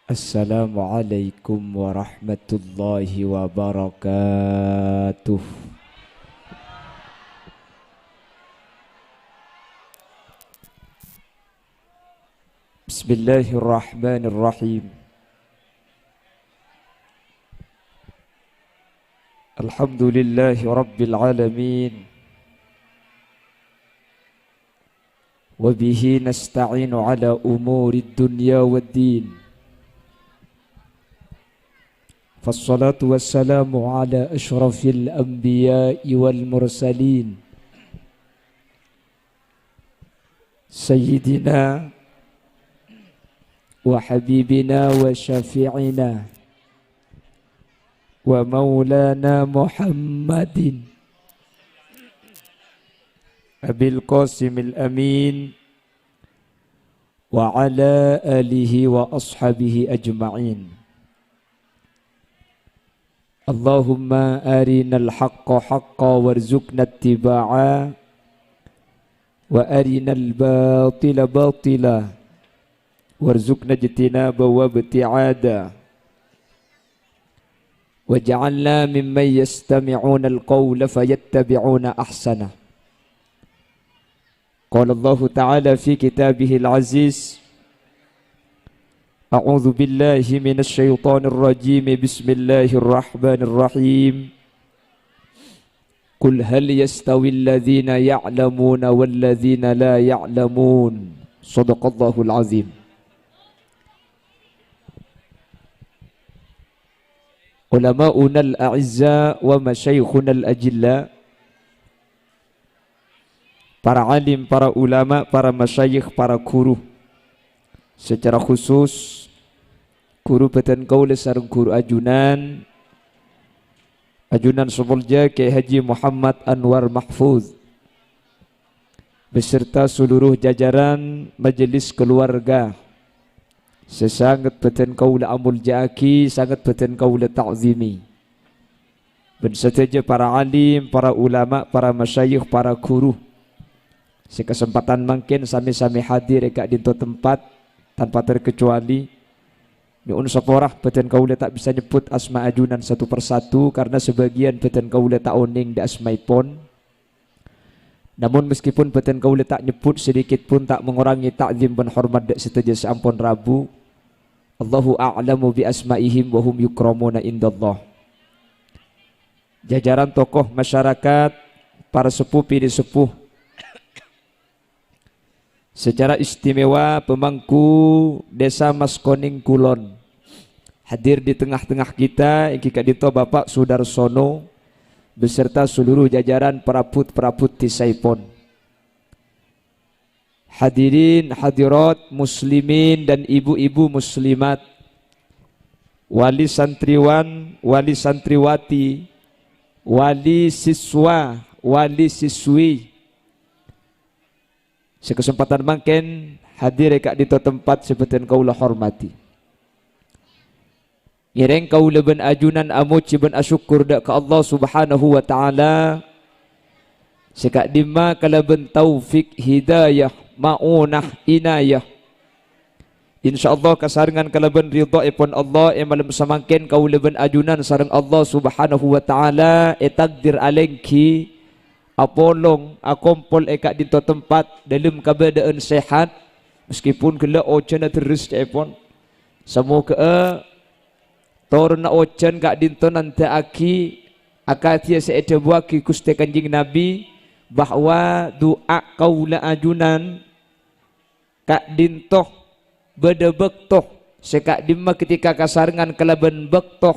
Assalamualaikum warahmatullahi wabarakatuh. Bismillahirrahmanirrahim. Alhamdulillahi rabbil alamin. Wabihi nasta'inu ala umuri dunya waddin. Fassalatu wassalamu ala ashrafil anbiya'i wal mursalin Sayyidina wa habibina wa syafi'ina wa maulana Muhammadin Abil Qasimil Amin wa ala alihi wa ashabihi ajma'in. Allahumma arinal haqqa haqqa warzuqna ittiba'a wa arinal batila batila warzuqna ijtinaba wa ibti'ada waj'alna mimman yastami'una al-qawla fayattabi'una ahsana. Qala Allah Ta'ala fi kitabihil aziz, A'udzu billahi minasy syaithanir rajim. Bismillahirrahmanirrahim. Qul hal yastawil ladzina ya'lamuna wal ladzina la ya'lamun. Shadaqallahul azim. Ulama'una al-a'izza wa masyayikhuna al-ajilla, para alim, para ulama, para masyayikh, para guru, secara khusus guru Batan Kaula sareng guru ajunan Semulja Kyai Haji Muhammad Anwar Mahfuz beserta seluruh jajaran majelis keluarga sesangat Batan Kaula amul jaaki, sangat Batan Kaula ta'zimi, beserta para alim, para ulama, para masyayikh, para guru sekesempatan mungkin sami-sami hadir eka dinto tempat tanpa terkecuali. Nyuun saporah Batan Kaula tak bisa nyebut asma ajunan satu persatu karena sebagian Batan Kaula tak oning di asmaipun. Namun meskipun Batan Kaula tak nyebut sedikit pun tak mengurangi ta'zim dan hormat dak setuju seampun Rabu. Allahu a'lamu bi asmaihim wa hum yukramuna indallah. Jajaran tokoh masyarakat, para sepuh pilih sepuh, secara istimewa pemangku Desa Maskoning Kulon hadir di tengah-tengah kita, Kika Dito Bapak Sudarsono beserta seluruh jajaran perabot-perabot Tisaipon. Hadirin hadirat muslimin dan ibu-ibu muslimat, wali santriwan, wali santriwati, wali siswa, wali siswi, sekesempatan mangken hadir eka di tempat sebutan kaula hormati. Ireng kaula ben ajunan amuci ben asyukur dak ke Allah Subhanahu wa taala. Sekak dima kala ben taufik hidayah maunah inayah. Insyaallah kasarengan kala ben ridha ipun Allah malam samangken kaula ben ajunan sareng Allah Subhanahu wa taala takdir alengki apolong akompol eka dinto tempat dalam keadaan sehat meskipun kala ocan terus cepon semua ke torna ocan kak dinto nanti aki akatia seeda buaki Gusti Kanjeng Nabi bahwa doa kaula ajunan kak dinto beda bektoh sekak dimma ketika kasarengan kalaban bektoh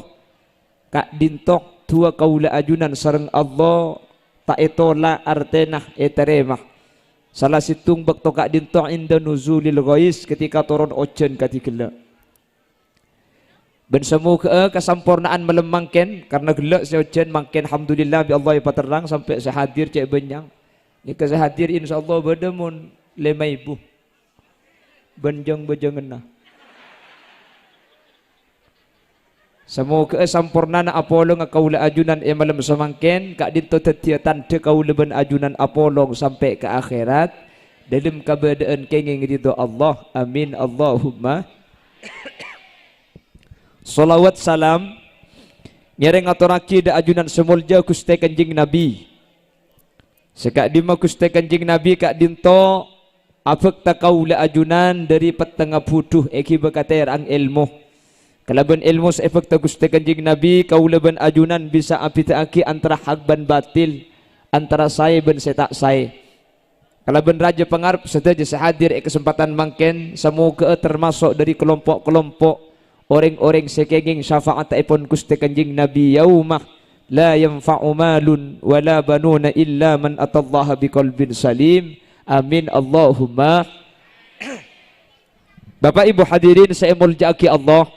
kak dinto dua kaula ajunan sareng Allah tak etola artenah eteremah salah situng bekto kak dinto inda nuzulil ghais ketika turun ojan katikela ben semu ke kesampurnaan melemangken karena gelak seojan mangken alhamdulillah bi Allah paterang sampai sehadir cek benyang ni kesehadir insyaallah bedemun 5,000 benjang bejengenah Samo ke sampurnana Apollo nga kaula ajunan malam samangken kak dinto tetiatan de kaula ben ajunan Apollo sampai ke akhirat dalam keadaan kenging ridho Allah. Amin Allahumma. Salawat salam ngereng aturaki da ajunan semulja Gusti Kanjeng Nabi. Sekak dima Gusti Kanjeng Nabi kak dinto afek takaula ajunan dari petengah puduh eki bekater ang ilmu. Kalaban ilmu sa efek ta Gusti Kanjeng Nabi kaulaban ajunan bisa apitaaki antara hak ban batil, antara saya ban setak saya. Kalaban raja pengarap sedaja sehadir kesempatan mangken semoga termasuk dari kelompok-kelompok orang-orang sekenging syafaat ipun Gusti Kanjeng Nabi yaumah la yanfa'u malun wala banuna illa man atallaha biqalbin salim. Amin Allahumma. Bapak Ibu hadirin saya muljaki Allah.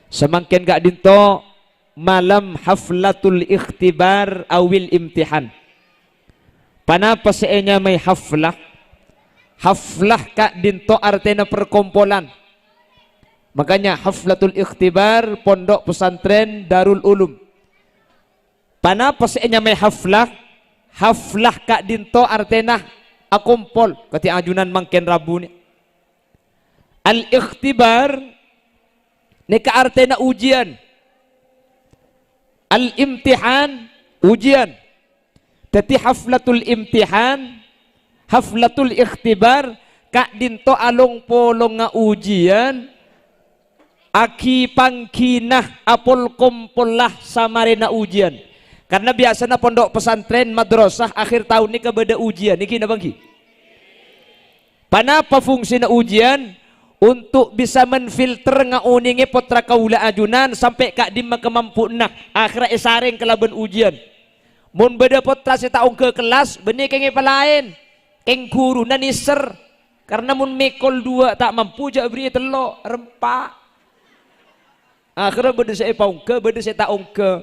Semangkin gak dinto malam haflatul ikhtibar awil imtihan. Panapa seenya may haflah? Haflah kak dinto artinya perkumpulan. Makanya haflatul ikhtibar pondok pesantren Darul Ulum. Panapa seenya may haflah? Haflah kak dinto artinya akumpol kati ajunan mangken rabu ni. Al ikhtibar ni ka artinya ujian. Al imtihan ujian. Tati haflatul imtihan, haflatul ikhtibar kak dinto along polong nga ujian. Aki pangkinah apol kumpullah samarina ujian. Karena biasanya pondok pesantren madrasah akhir tahun ini kebeda ujian. Niki na bangki. Panapa fungsi na ujian? Untuk bisa menfilter nga uningi potra kaula ajunan sampai kak dimma kemampu nak akhirnya isaring kelaban ujian. Mun beda potra si taong ke kelas benih kengi palain keng guru na niser karena mun mekol dua tak mampu jak beri telo rempak. Akhirnya beda saya paungke, beda saya taungke.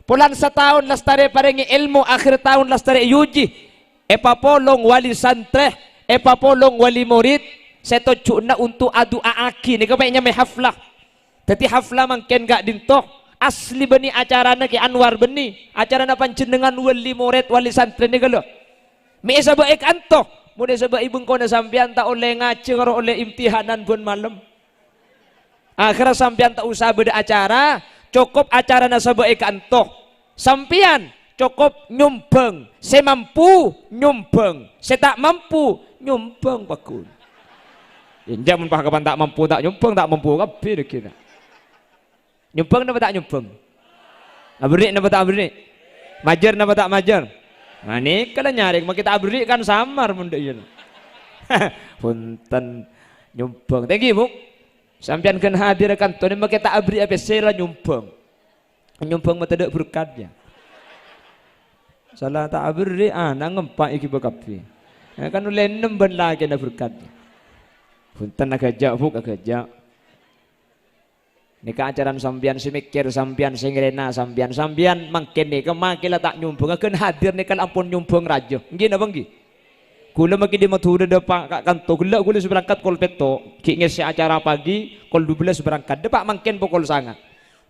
Pulang setahun lastari parengi ilmu, akhir tahun lastari yuji. Epa polong wali santreh, epa polong wali murid. Saya tojuk na untuk adu aaki. Ni kepeknya may haflah. Tapi haflah mangken gak dintoh. Asli beni acarana ki Anwar beni. Acarana panjenengan wali murid, wali santreh ni kalau. Mi isa baik antoh. Muna sa ba ibang ko na sampian ta oleh ngaji karo oleh imtihanan pun malam. Akhirnya sampian tak usah beda acara, cukup acara nasa baik kantoh. Sampian cukup nyumbang, saya mampu nyumbang, saya tak mampu nyumbang bakun. Injak mun kapan tak mampu kabeh kita. Nyumbang napa tak nyumbang? Abrik napa tak abrik? Majar napa tak majar? Nah ini kalau nyaring mau kita abrik kan samar mun ieu. Punten nyumbang. Thank you, Bu. Sampian kan hadir kan tuh nih kita abri apa sela nyumbang mata dak berkatnya. Salah tak abri ngempak iki bakapi. Kan oleh nemben lagi na berkatnya. Punten agak bu agak. Nika ajaran sampian semikir sampian singrena sampian mangken nih kemakila tak nyumbang kan hadir nih kan ampun nyumbang raja. Nggih napa nggih? Kula maki di matuda depak kak kanto gula seberangkat kol peto ki ngisi acara pagi kol 12 berangkat depak mangken pukul sangat.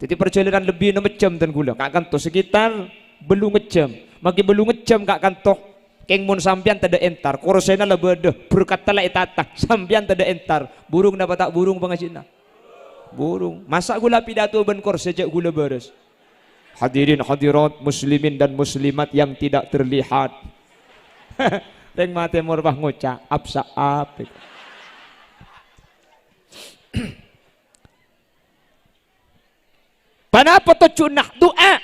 Jadi perjalanan lebih 6 jam dan gula kak kanto sekitar belum ngejam maki belum ngejam kak kanto keng mun sampian tada entar korosena lah bede berkata lah itata sampian tada entar burung dapat tak burung pengasina burung masa gula pidato ben kor sejak gula beres. Hadirin hadirat muslimin dan muslimat yang tidak terlihat. Teng mate morbah ngucap apsa ap. Panapa to cunah doa.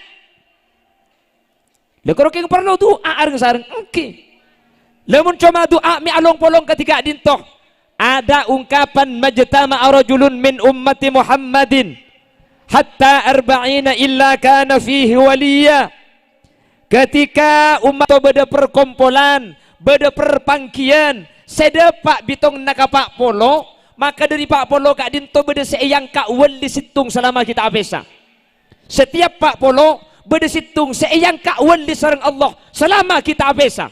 Lekoro keng perlu doa areng sareng engke. Lamun cuma doa mi along polong ketika dintoh. Ada ungkapan majtama rajulun min ummati Muhammadin hatta arba'ina illa kana fihi waliya. Ketika umat beda perkumpulan beda perpangkian sedepak bitong nakapak polo maka dari pak polo kak dinto beda seeyang kak wali situng selama kita apesa setiap pak polo beda situng seeyang kak wali sareng Allah selama kita apesa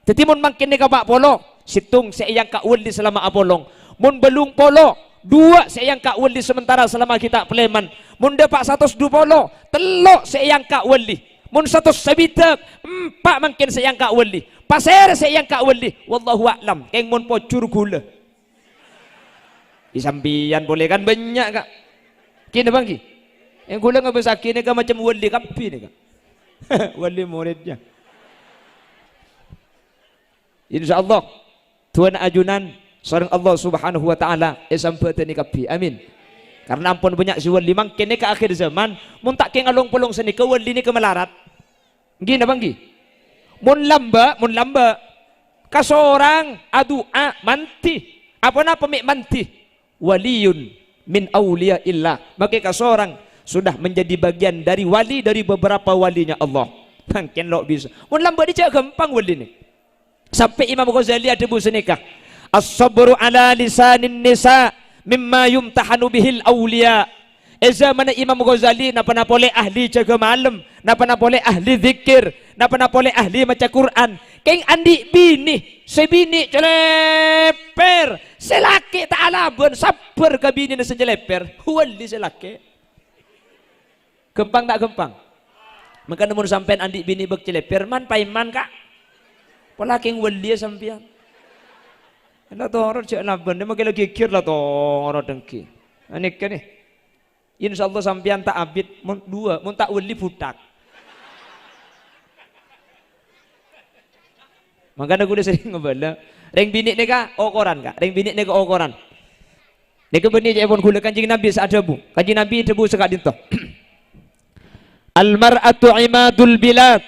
tetimun makin ni pak polo situng seeyang kak wali selama apolong mun belung polo dua seeyang kak wali sementara selama kita pleman mun dapat 102 polo telok seeyang kak wali mun 100 sabitak 4 makin seeyang kak wali pasir seeyang kak wali wallahu a'lam keng mun pocur gula disambian boleh kan banyak kak Kini bangki. Yang gula ngebesaki ni kan macam wali kapi ni kan. Wali muridnya. InsyaAllah Tuan ajunan seorang Allah Subhanahu wa taala sampai ni kapi. Amin. Karena ampun banyak si wali mangkin ni ke akhir zaman mun tak ke ngalung pelung seni ke wali ni ke melarat. Gini bangki. Mun lamba kasorang adua manti. Apa na pemik manti? Waliyun min awliya illah. Maka kasorang sudah menjadi bagian dari wali dari beberapa walinya Allah. Mungkin lo bisa. Mun lamba dia gampang wali ni. Sampai Imam Ghazali ada buku senikah. As-sabru ala lisanin nisa mimma yumtahanu bihil awliya. Zaman Imam Ghazali napa na boleh ahli jaga malam, napa na boleh ahli zikir, napa na boleh ahli baca Quran. Keng andi bini, sebini celeper, selaki tak alabun, sabar ke bini na sejeleper, wali selaki. Gempang tak gempang? Maka namun sampean andi bini bek celeper, man paiman kak? Pola keng wali sampean. Lah to orang cek laban, dia makin lagi kir lah to orang dengki. Anik kan ni? InsyaAllah sampean tak abid, mun tak wali budak. Makanya gue sering ngebala, reng bini ni kak okoran kak, reng bini ni kak okoran. Nika benih je pun gula kanjing Nabi seadabu, kanjing Nabi debu sekat dinto. Al-mar'atu imadul bilad.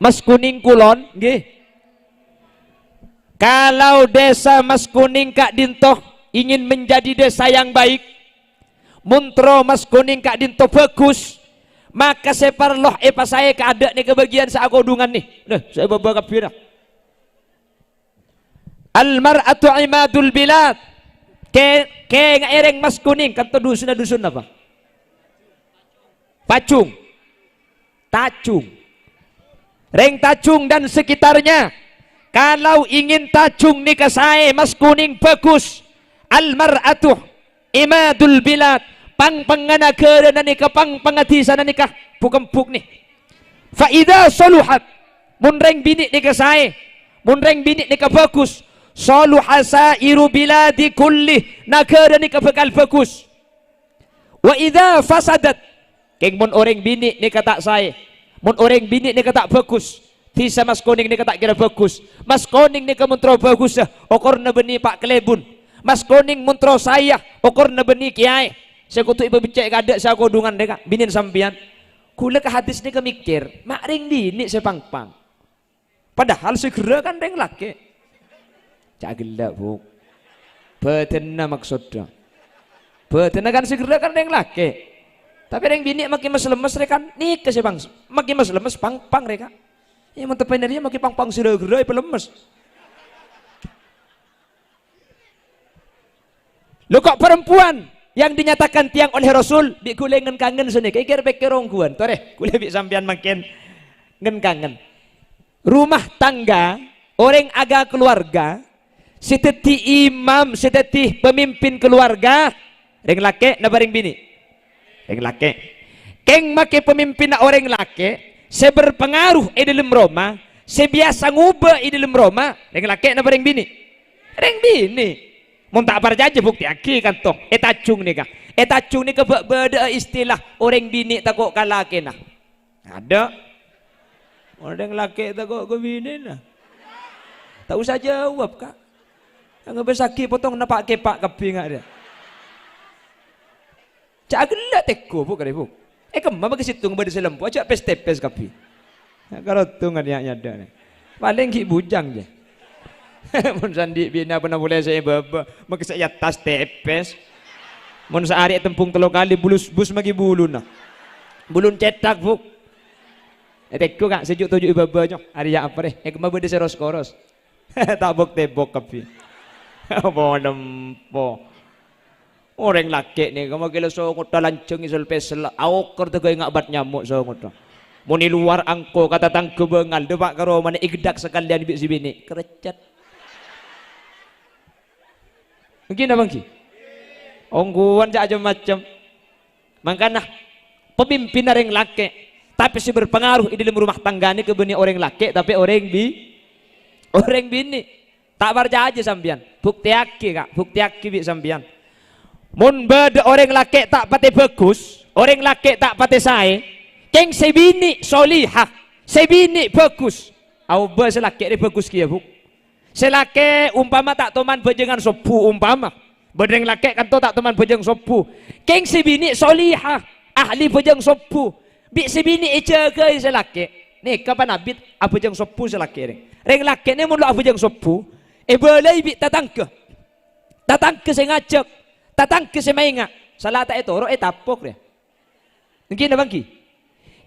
Mas kuning kulon, nggih. Kalau desa Mas Kuning kak dinto ingin menjadi desa yang baik, muntro Mas Kuning kak dinto bagus, maka saya perloh pas saya keadaan ni kebagian saya kodungan nih. Nah, saya bawa kapira. Al-mar'atu imadul bilad. Ke ngaireng Mas Kuning kan dusun apa? Pacung. Tacung. Reng Tacung dan sekitarnya. Kalau ingin Tacung nikah saya Mas Kuning bagus. Al-mar'atu imadul bilad. Pang pangana kerana nikah, pang pangatisan nikah, bukan buk nih. Faida soluhat, munreng bini nikah saya, munreng bini nikah bagus. Soluhasa iru biladi kulli, nakara nikah bakal bagus. Wa idha fasadat, keng mun orang bini nikah tak saya, mun orang bini nikah tak bagus. Tisa Mas Kuning nikah tak kira bagus. Mas Kuning nikah muntro bagus ya, okor na beni Pak Klebun. Mas Kuning muntro saya, okor na beni Kiai. Saya kutu ibu becek kada saya kodungan deka binin sampian. Kula ke hadis ni mikir, mak ring bini saya pang-pang. Padahal segera kan ring laki. Cak gelak bu. Betena maksudnya. Betena kan segera kan ring laki. Tapi ring bini makin mas lemes rekan nikah saya bang. Makin mas lemes pang-pang reka. Ya mau tepen dia makin pang-pang segera ibu lemes. Lu kok perempuan yang dinyatakan tiang oleh Rasul bi kule ngen kangen seni kira pekerongguan tore kule bi sampean makin ngen kangen rumah tangga orang aga keluarga seteti imam seteti pemimpin keluarga reng laki na bareng bini reng laki keng make pemimpin na orang laki seberpengaruh di dalam Roma sebiasa ngubah di dalam Roma reng laki na bareng bini reng bini. Mun tak percaya bukti aki kan toh. Tacung ni kah? Tacung ni beda istilah orang bini takut kalaki nah. Ada orang laki takut ke bini nah. Tak usah jawab kak. Yang besaki potong napak kepak kepi ngak dia. Cak gelak teko bu kali bu. Kemana bagi situ ngebadi selempu aja pes kepi. Kalau tu nggak nyada nih. Paling ki bujang je. Mun sandi bina pernah boleh saya baba maka saya tas tepes mun sehari tempung telo kali bus magi bulu nah bulun cetak buk tekku kak sejuk tujuh baba nyok hari ya apa deh kemana beda seros koros tak bok tebok kapi apa nempo orang laki nih kamu kira so nguta lanceng isol pesel awker tuh kayak ngabat nyamuk so nguta mun di luar angko kata tangke bengal depak karo mana igdak sekalian si bini kerecet. Mungkin apa mungkin? Ongguan aja macam. Makanya pemimpin orang laki, tapi si berpengaruh di dalam rumah tangga ini kebenih orang laki, tapi orang bini. Tak percaya aja sambian. Bukti aki kak, bukti aki bi sambian. Mun beda orang laki tak pati bagus, orang laki tak pati sae, keng sebini solihah, sebini bagus. Au ba selaki ni bagus kia bu. Selaki umpama tak toman bejengan sopu umpama. Bedeng laki kan to tak toman bejeng sopu. Keng sebini solihah, ahli bejeng sopu. Bi sebini jaga selaki. Ni kapan abit apa bejeng sopu selaki ni. Reng laki ni mun lo bejeng sopu, boleh bi tatang ke sengajak, tatang ke semainga. Salah tak itu, roh tapok dia. Mungkin apa ki?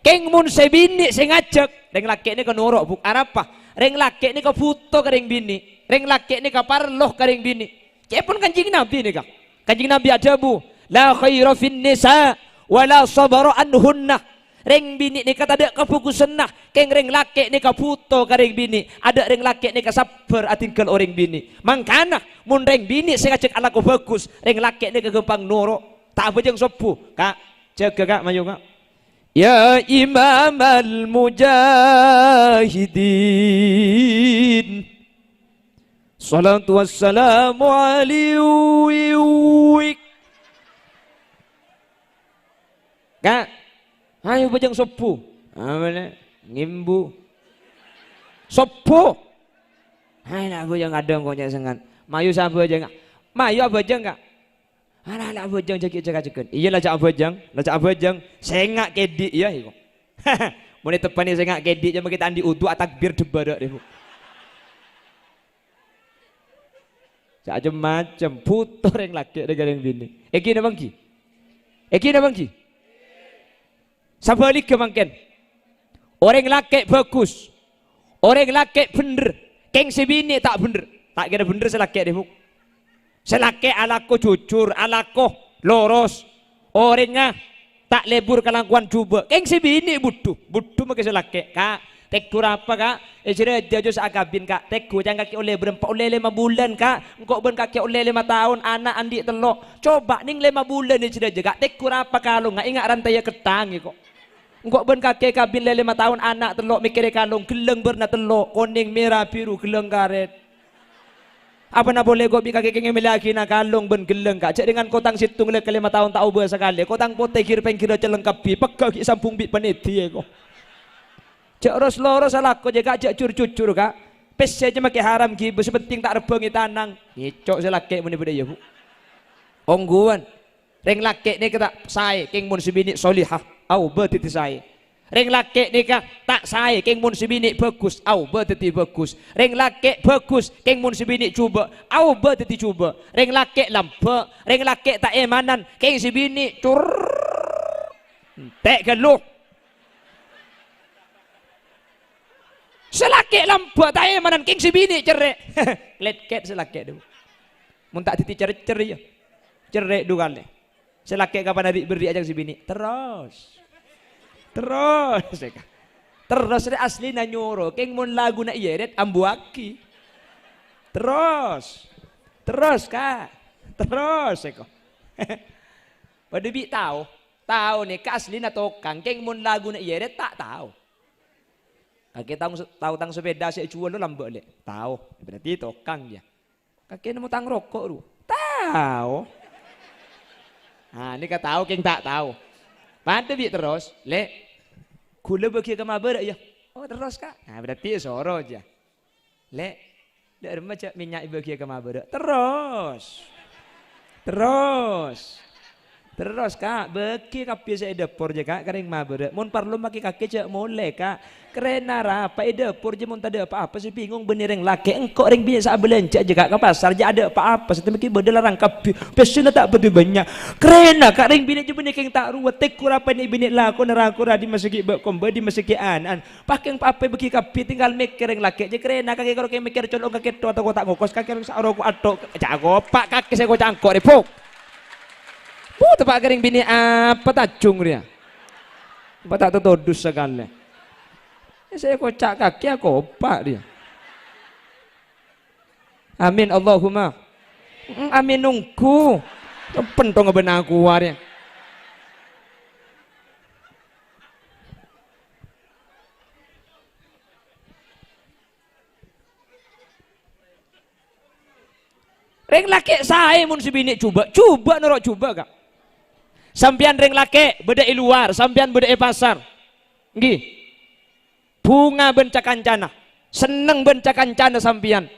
Keng mun sebini sengajak, reng laki ni kan norok buk arapa. Reng laki ni ka puto ka reng bini, reng laki ni ka parloh ka reng bini. Cepun kanjing Nabi ni ka. Kanjing Nabi ada bu, la khaira fin nisa wala sabara anhunna. Reng bini ni kata ada kefokusan nah, keng reng laki ni ka puto ka reng bini, ada reng laki ni ka sabar atingkel orang bini. Mangkana mun reng bini sengajak ala ko bagus, reng laki ni ka gempang norok, tak bejeng sopu. Kak, jaga kak mayu kak. Ya Imam al-Mujahidin, salatu wassalamu alaihi. Kak, ayo bejeng sopu. Amane ngimbu. Sopu. Hai nak bejeng adang kok sengan. Mayu sa bejeng. Mayu bejeng kak. Anak bejeng jaga-jaga. Iya lah cak bejeng, sengak kedik ya iko. Mun tepane sengak kedik jam kita andi udu takbir debadak deh. Cak macam putor yang laki dengan yang bini. Eki na bangki. Sabalik ke mangken. Orang laki bagus. Orang laki bener. Keng si bini tak bener. Tak kira bener selaki deh. Selaki alako jujur, alako loros, orangnya tak lebur kalangkuan coba. Keng si bini butuh makai selaki. Kak, tekur apa kak? Ejre jajus agabin kak. Tekur jangan kaki oleh berempat oleh 5 bulan kak. Engkau ben kaki oleh 5 tahun. Anak andi telok. Coba ning 5 bulan ejre jaga. Tekur apa kalau nggak ingat rantai ketang kok. Engkau ben kaki kabin 5 tahun anak telok mikir kalung geleng berna telok kuning merah biru geleng karet. Apa na boleh kau bika kengeng melaki na kalung ben geleng kak. Cek dengan kotang situng le ke 5 tahun tak ubah sekali. Kotang pote kir pengkira celengkap bi. Pekak ki sampung bi peneti kok. Cek ros loros salah kau jaga cek cur kak. Pes aja make haram ki. Sepenting tak rebengi tanang. Ngicok selake meni beda ya bu. Ongguan. Reng laki ni kata saya keng mun sebini solihah. Au betiti saya. Reng laki nikah tak saya keng mun sebini bagus au beteti bagus. Reng laki bagus keng mun sebini cuba au beteti cuba. Reng laki lampe, reng laki tak emanan keng sebini cur tek geluh. Selaki lampe tak emanan keng sebini cerek. Letket selaki tu. Mun tak titi cerek ya. Cerek dua kali. Selaki kapan adik beri ajang sebini terus asli na nyoro keng mon lagu na ieret ambuaki terus kak eko pada bi tahu nih ka asli na tokang keng mon lagu na ieret tak tahu kakek tahu tang sepeda si jual lo lambe le tahu berarti tokang dia kakek nemu tang rokok lu tahu ini ka tahu keng tak tahu pada bi terus le kula bagi ke mabar ya. Oh terus kak. Nah berarti soro aja. Le dari macam minyak bagi ke mabar. Terus kak bagi kapi saya dapur je kak kering mabar. Mun perlu maki kaki cak mulai kak. Kerana apa dapur je mun tak ada apa-apa sih bingung bener yang laki engkau ring biasa belanja je kak ke pasar je ada apa-apa sih maki bedel larang kapi pesona tak betul banyak kerana kak ring bini je bener yang tak ruwet tekur apa ni bini laku neraku di masjid berkomba di masjid anan pakai apa bagi kapi tinggal mikir yang laki je kerana kaki kalau kayak mikir colok kaki tu atau kotak ngokos kaki orang seorang atok jago pak kaki saya kau cangkok repok tempat kering bini apa tajung dia apa tak tertodus sekali saya kocak kaki aku opak dia amin Allahumma amin nunggu pentong ngebenah kuar ya Reng laki saya mun sebini coba norok coba kak. Sampian reng laki beda luar, sampian beda pasar. Nggih. Bunga benca kancana, seneng benca kancana sampian.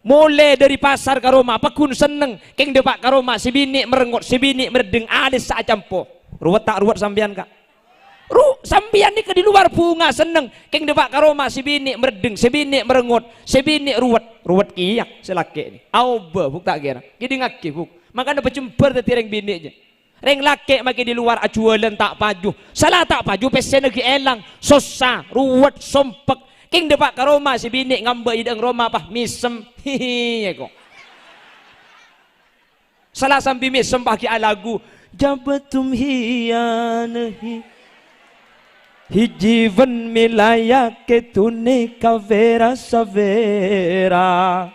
Mulai dari pasar ke rumah, pakun seneng, keng depak ke rumah, si bini merengut, si bini merdeng, alis saat campo. Ruwet tak ruwet sampian kak? Sampian ni ke di luar bunga seneng, keng depak ke rumah, si bini merdeng, si bini merengut, si bini ruwet kiyak selaki ni. Auba buk tak kira, gini ngaki buk. Makanya pecemper tadi reng bini je. Reng laki makin di luar acualan tak paju, salah tak paju pesen lagi elang, susah, ruwet, sompek. King depak ke rumah si bini ngambek ideng rumah apa misem hihi kok. Salah sambil misem pakai lagu jabatum hiyanahi hijivan milaya ketune kavera savera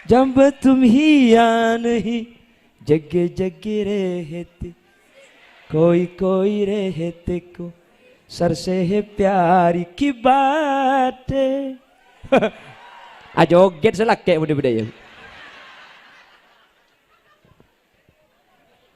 jabatum hiyanahi jage jage rehete कोई रहते को सर से है प्यारी की बात joget selake budaya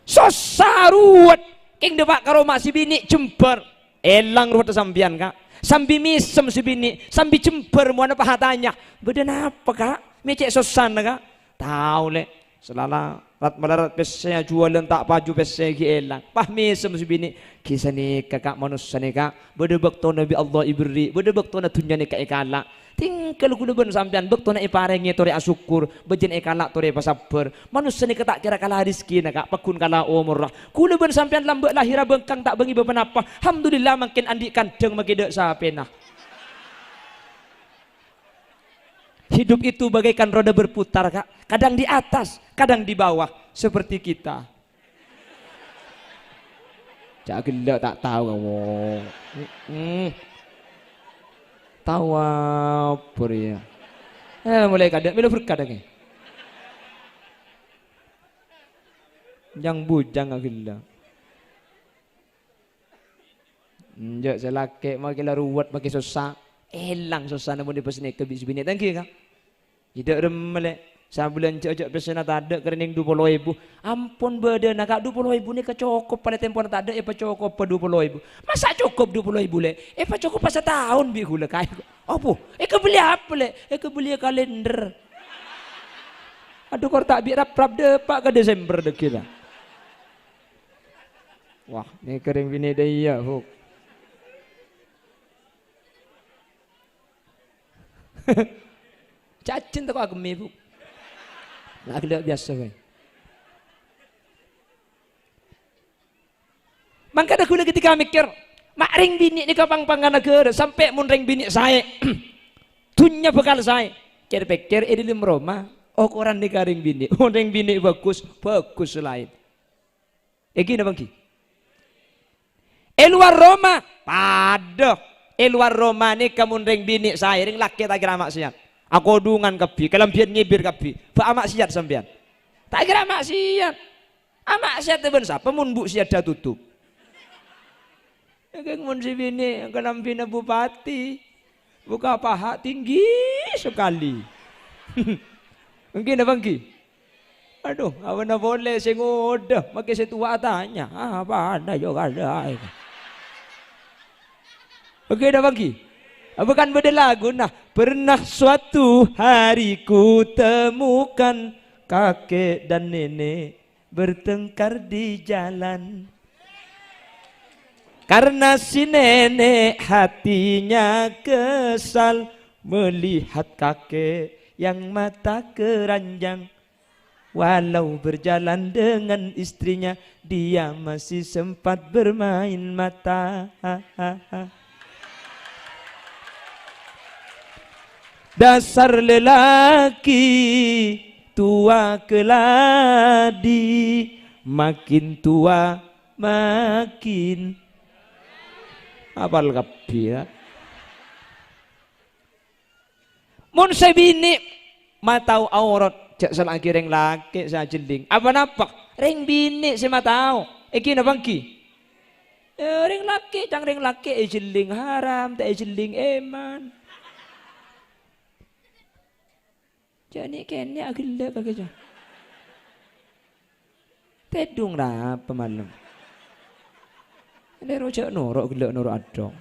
susah ruwet king depak karo mak si bini jember elang ruwet sambian kak sambil misem si bini sambil jember mau apa hatanya beden apa kak mecek susah kak tahu le selala rat melarat pesnya jualan tak paju pesnya ki elang pahmi semsubini kisah ni kakak manusia ni kak bede bekto nabi Allah ibri bede bekto na tunya ni kak ikala tinggal kudu ben sampean bekto na iparengi tore asyukur bejen ikala tore pasabar manusia ni tak kira kalah rezeki na kak pakun kala umur lah kudu ben sampean lambe lahira bengkang tak bengi bebenapa alhamdulillah makin andi kandeng makin dek sapena. Hidup itu bagaikan roda berputar kak, kadang di atas, kadang di bawah, seperti kita. Cak gelak tak tahu kamu. Tahu apa ya? Mulai kadang, melu berkadang. Yang bujang gak gelak. Njak selake makin ruwet makin susah. Elang susah namun di pesini ke bini thank you kak. Tidak remele sabulan cocok pesena tak ada kerening 20.000 ampun beda nak 20.000 ni kecukup pada tempoh tak ada apa cukup pada 20.000 masa cukup 20.000 le apa cukup pas setahun bi hula kai apa kebeli apa le kebeli kalender aduh kor tak bi rap depak ke Desember dek kita wah ni kering bini dia huk cacing tak aku mebu, nak kena biasa kan. Maka aku ketika mikir, mak ring bini ni kapang panggan negara sampai mun ring bini saya, tunya bekal saya. Kira-kira ini di rumah, koran ni ring bini, ring bini bagus lain. Gini bangki. Luar Roma, pada. Luar Roma ni kamu ring bini saya, ring laki tak kira maksiat. Aku dungan kapi, kelampian nyibir kapi. Pak maksiat sampean. Tak kira maksiat. Maksiat ben sapa mun bu siat dah tutup. Keng mun si bini kelampian bupati. Buka paha tinggi sekali. Mungkin apa ki? Aduh, apa boleh saya ngodah, makai saya tua tanya. Apa ada juga ada. Oke, dah bagi. Bukan beda lagu nah pernah suatu hari ku temukan kakek dan nenek bertengkar di jalan karena si nenek hatinya kesal melihat kakek yang mata keranjang walau berjalan dengan istrinya dia masih sempat bermain mata dasar lelaki tua keladi makin tua makin apal kapi ya mun saya bini matau aurat cak selagi reng laki saya jeling apa napak reng bini saya matau iki na bangki reng laki cang reng laki jeling haram tak jeling eman Jadi kene agile kagak. Tedung lah pemalam. Ini rojak norok gelak norok adong.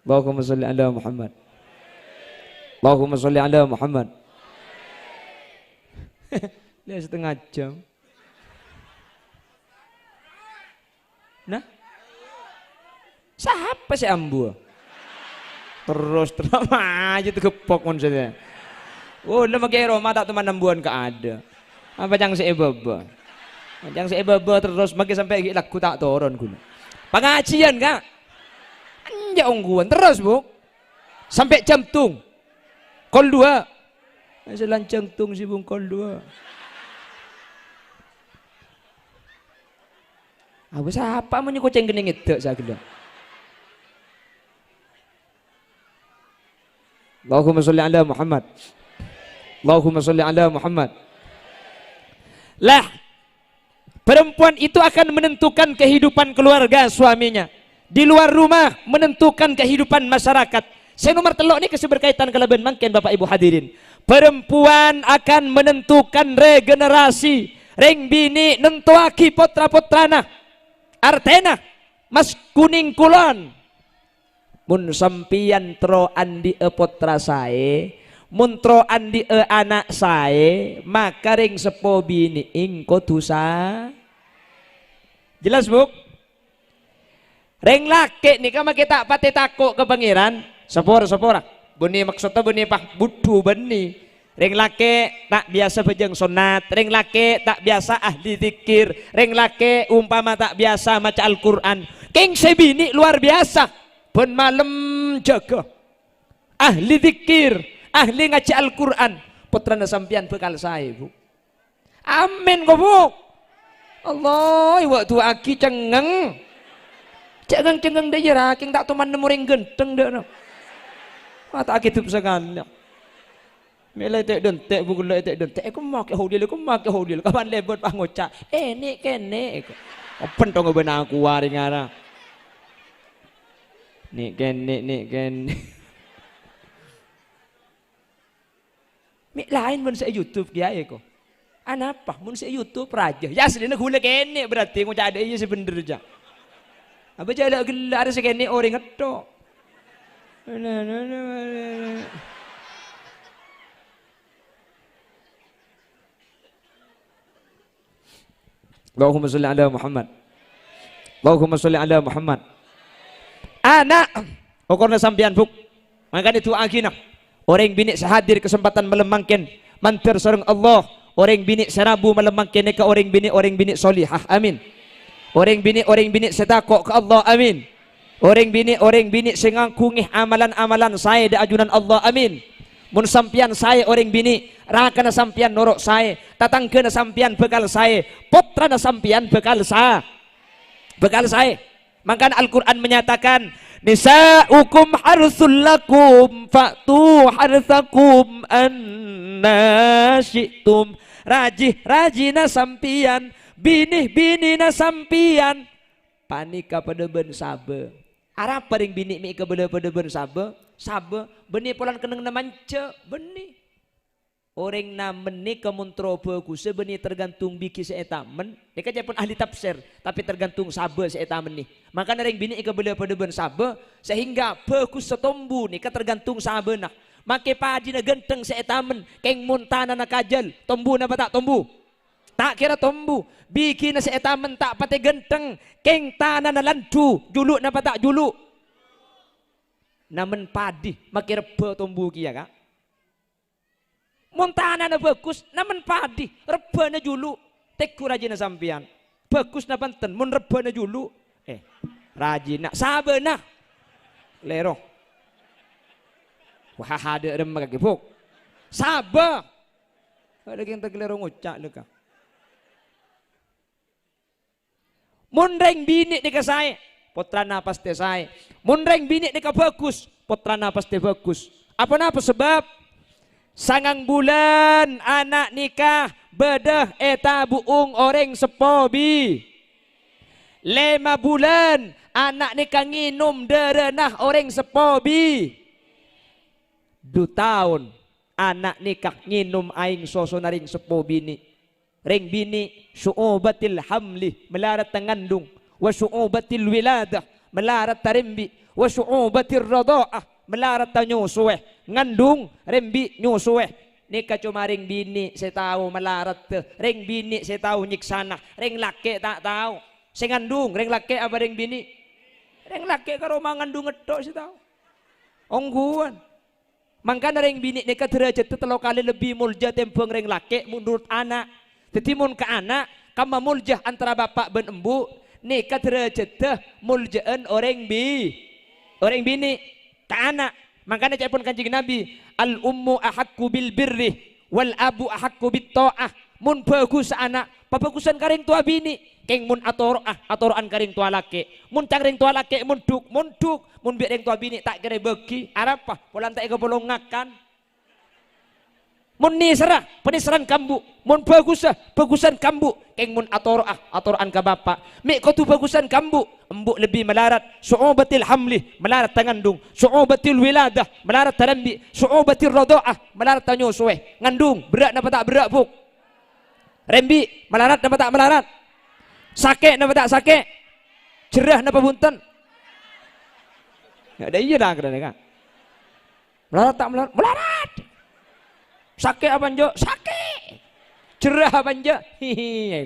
Allahumma salli ala Muhammad. Allahumma salli ala Muhammad. Lihat setengah jam. Nah, siapa si Ambu? Terus aja tuh kepok maksudnya. Oh, nama kero mata teman nambuan ke ada. Apa yang si ebaba? Yang si ebaba terus makin sampai laku tak turun guna. Pengajian kak? Anja ungguan terus bu. Sampai jam tung. Kol 2. Selancang tung si bung kol 2. Apa siapa menyukoceng gening itu saya gila. Allahumma sholli ala Muhammad. Allahumma sholli ala Muhammad. Lah, perempuan itu akan menentukan kehidupan keluarga suaminya. Di luar rumah menentukan kehidupan masyarakat. Saya nomor telok ini kasih berkaitan kelaban mangken Bapak Ibu hadirin. Perempuan akan menentukan regenerasi. Reng bini nentuaki potra-potrana. Artena mas kuning kulon. Mun sampian tro andi potra sae, mun tro andi anak sae, maka ring sepo bini ing kotusa. Jelas bu? Ring laki nih kama kita pati takut ke pangeran, sepora. Buni maksudnya buni pah budu beni. Ring laki tak biasa bejeng sunat, ring laki tak biasa ahli zikir, ring laki umpama tak biasa maca Al-Quran. King sebini luar biasa. Ben malam jaga ahli zikir, ahli ngaji Al-Quran. Putrana sampian bekal saya bu. Amin kok bu. Allah waktu aki cengeng dia raking tak teman nemuring genteng deh no. Mata aki tuh sekali. Melai tek dentek bu gulai tek dentek. Aku makai hodil. Kapan lebot pangocak. Nek kene. Open tong benang aku waring arah. Nik ken. Mik lain mun sa YouTube kiai ko. Anapa mun sa YouTube raja. Ya asli na hula kene berarti ngucak ada iya sebener aja. Apa jala gelar sa kene orang ngetok. Allahumma sholli ala Muhammad. Allahumma sholli ala Muhammad. Anak okorna sampian buk maka itu agina orang bini sehadir kesempatan melemangkan mantir sareng Allah orang bini serabu melemangkan ke orang bini solihah amin orang bini setakok ke Allah amin orang bini sengangkungih amalan saya di ajunan Allah amin mun sampian saya orang bini rakana sampian norok saya tatangkeuna sampian bekal saya putrana sampian bekal saya maka Al-Quran menyatakan nisa'ukum harsul lakum fa'tu harsakum anna syi'tum rajina sampian bini na sampian panika pada ben sabe arah paring bini mi ke pada ben sabe beni polan keneng na manca beni orang namen ni kemuntro bagus sebeni tergantung biki seetamen ni kan pun ahli tafsir tapi tergantung sabe seetamen ni maka nering bini ika bela pada ben sabe sehingga bagus setombu ni kan tergantung sabe nak make padi na genteng seetamen keng muntana na kajal tombu na tak tombu tak kira tombu biki na seetamen tak pate genteng keng tanah na landu juluk na tak juluk namen padi make reba tombu kia kak Montana na bagus, naman padi, rebana julu, teku rajina sampian, bagus na banten, mun rebana julu, rajina, sabe na, lero, wah ada remah kagipuk, sabe, ada yang tergelero ngucak leka, mun reng bini deka saya, putrana pasti saya, mun reng bini deka bagus, putrana pasti bagus, apa sebab? Sangang bulan anak nikah bedah eta buung orang sepobi 5 bulan anak nikah nginum derenah orang sepobi 2 tahun anak nikah nginum aing soso naring sepo bini. Ring bini syu'ubatil hamli melarat tangandung, wa syu'ubatil wiladah melarat tarimbi, wa syu'ubatil radha'ah melarat tanyusueh ngandung rembi nyusueh. Nikah cuma ring bini saya tahu melarat te, ring bini saya tahu nyiksana, ring laki tak tahu. Saya ngandung ring laki apa ring bini? Ring laki karo mangandung ngedok saya tahu. Ongguan. Mangkana ring bini nikah derajat telo kali lebih mulja tempeng ring laki menurut anak. Tetimun ke anak, kama muljah antara bapak ben embu, nikah derajat muljaan orang bini ke anak. Makanya cak pun kanjeng Nabi, al ummu ahakku bil birri, wal abu ahakku bit ta'ah. Mun bagus anak, pabagusan karing tua bini, keng mun atoroan karing tua laki. Mun cangring tua laki munduk, mun biar ring tua bini tak kira bagi. Arapa, polan tak ega bolong ngakan. Mun nisrah, penisaran kambu. Mun bagusan kambu. Keng mun atoroan ka bapak. Mik kotu bagusan kambu. Embuk lebih melarat. Su'ubatil hamli, melarat tangandung. Su'ubatil wiladah, melarat tarambi. Su'ubatil radha'ah, melarat tanyusueh. Ngandung, berat napa tak berat buk? Rembi, melarat napa tak melarat? Sakit napa tak sakit? Cerah napa bunten? Nggak ada iya dah kan? Melarat tak melarat? Melarat! Sakit apa njo? Sakit. Cerah apa njo? Hihi.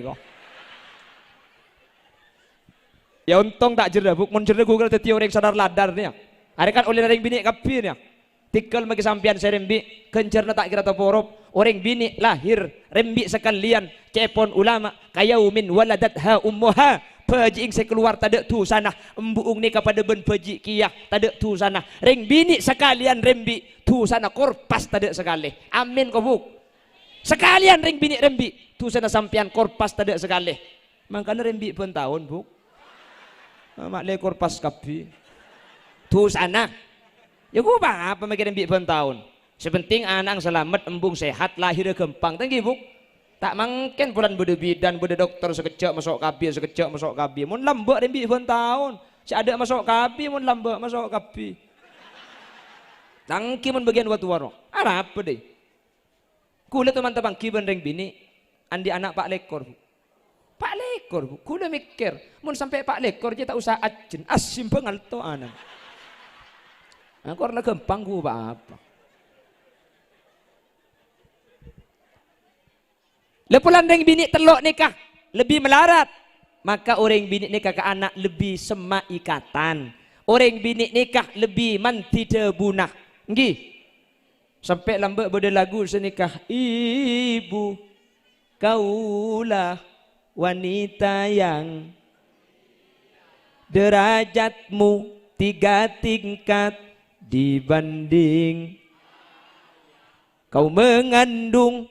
Ya untung tak cerah. Mun cerah gue kira teti orang sadar ladar nih. Ada kan oleh orang bini kapir nih. Tikal magi sampian saya rembi. Kencerna tak kira toporop. Orang bini lahir rembi sekalian. Cepon ulama. Kayaumin waladatha ummuha. Paji ing saya keluar tadak tu sana embuung ni kepada ben paji kiyah tadak tu sana ring bini sekalian rembi tu sana korpas tadak sekali amin kau buk sekalian ring bini rembi tu sana sampian korpas tadak sekali makanya rembi pun tahun buk mak le korpas kapi tu sana ya gua apa mikir rembi pun tahun sepenting anak selamat embung sehat lahir gempang tanggi buk. Tak mungkin bulan beda bidan beda dokter sekejap masuk kabi mun lambak rembi pun tahun si ada masuk kabi mun lambak masuk kabi tangki mun bagian watu waro apa deh kulit teman-teman kiban ring bini andi anak pak lekor kula mikir mun sampai pak lekor dia tak usah ajen asim bengal to anak aku lah gampang gua apa lepulan ring bini telok nikah lebih melarat maka orang bini nikah ke anak lebih semak ikatan orang bini nikah lebih manti debunah nggih sampai lambat beda lagu senikah ibu kaulah wanita yang derajatmu 3 tingkat dibanding kau mengandung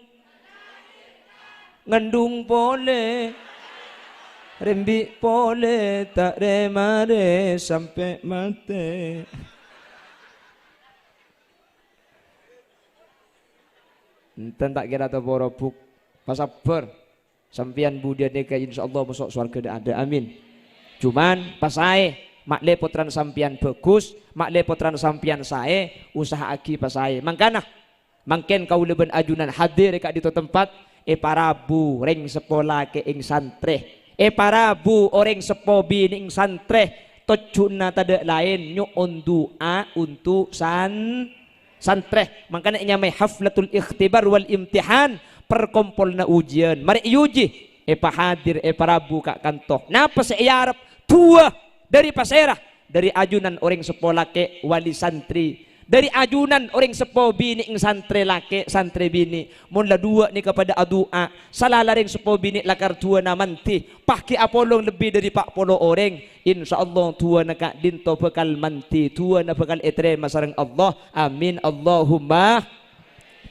pole rembi pole tak remare sampai mati enten tak kira atau borobuk pasabar sampian budia deka insyaallah masuk surga ada amin cuman pasai mak lepotran sampian bagus mak lepotran sampian sae usaha aki pasai mangkana mangken kau leben ajunan hadir dekat di tempat parabu ring sepola ke ing santre parabu orang sepo bini ing santre tojuna tada lain nyu'un doa untuk santre makanya nyamai haflatul ikhtibar wal imtihan perkumpulna ujian mari yuji pahadir parabu kak kantoh napa saya harap tua dari paserah dari ajunan orang sepola ke wali santri dari ajunan orang sepo bini ing santre laki santre bini mula dua ni kepada adua salah laring sepo bini lakar tua namanti paki apolong lebih dari 40 orang insyaallah tua nak dinto bekal manti tua na bekal etre masareng Allah amin Allahumma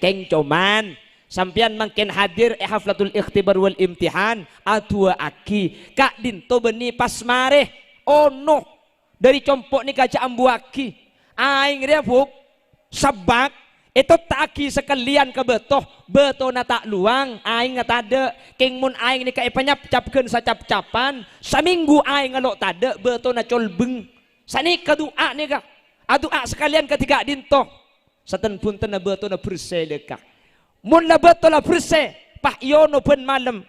keng coman sampian mangken hadir haflatul ikhtibar wal imtihan atua aki kak dinto beni pas mareh ono dari compok ni kaca ambu aki aing dia buk sabak itu taki sekalian ke betoh na tak luang aing tada king mun aing ni kai panyap-capkeun sacap-capan saminggu aing ngalok tada betoh na colbeng sani ka doa ni ka doa sekalian ketiga dintoh Saten punten na beto na bersih lekah. Mun la beto la bersih, pah yono pen malam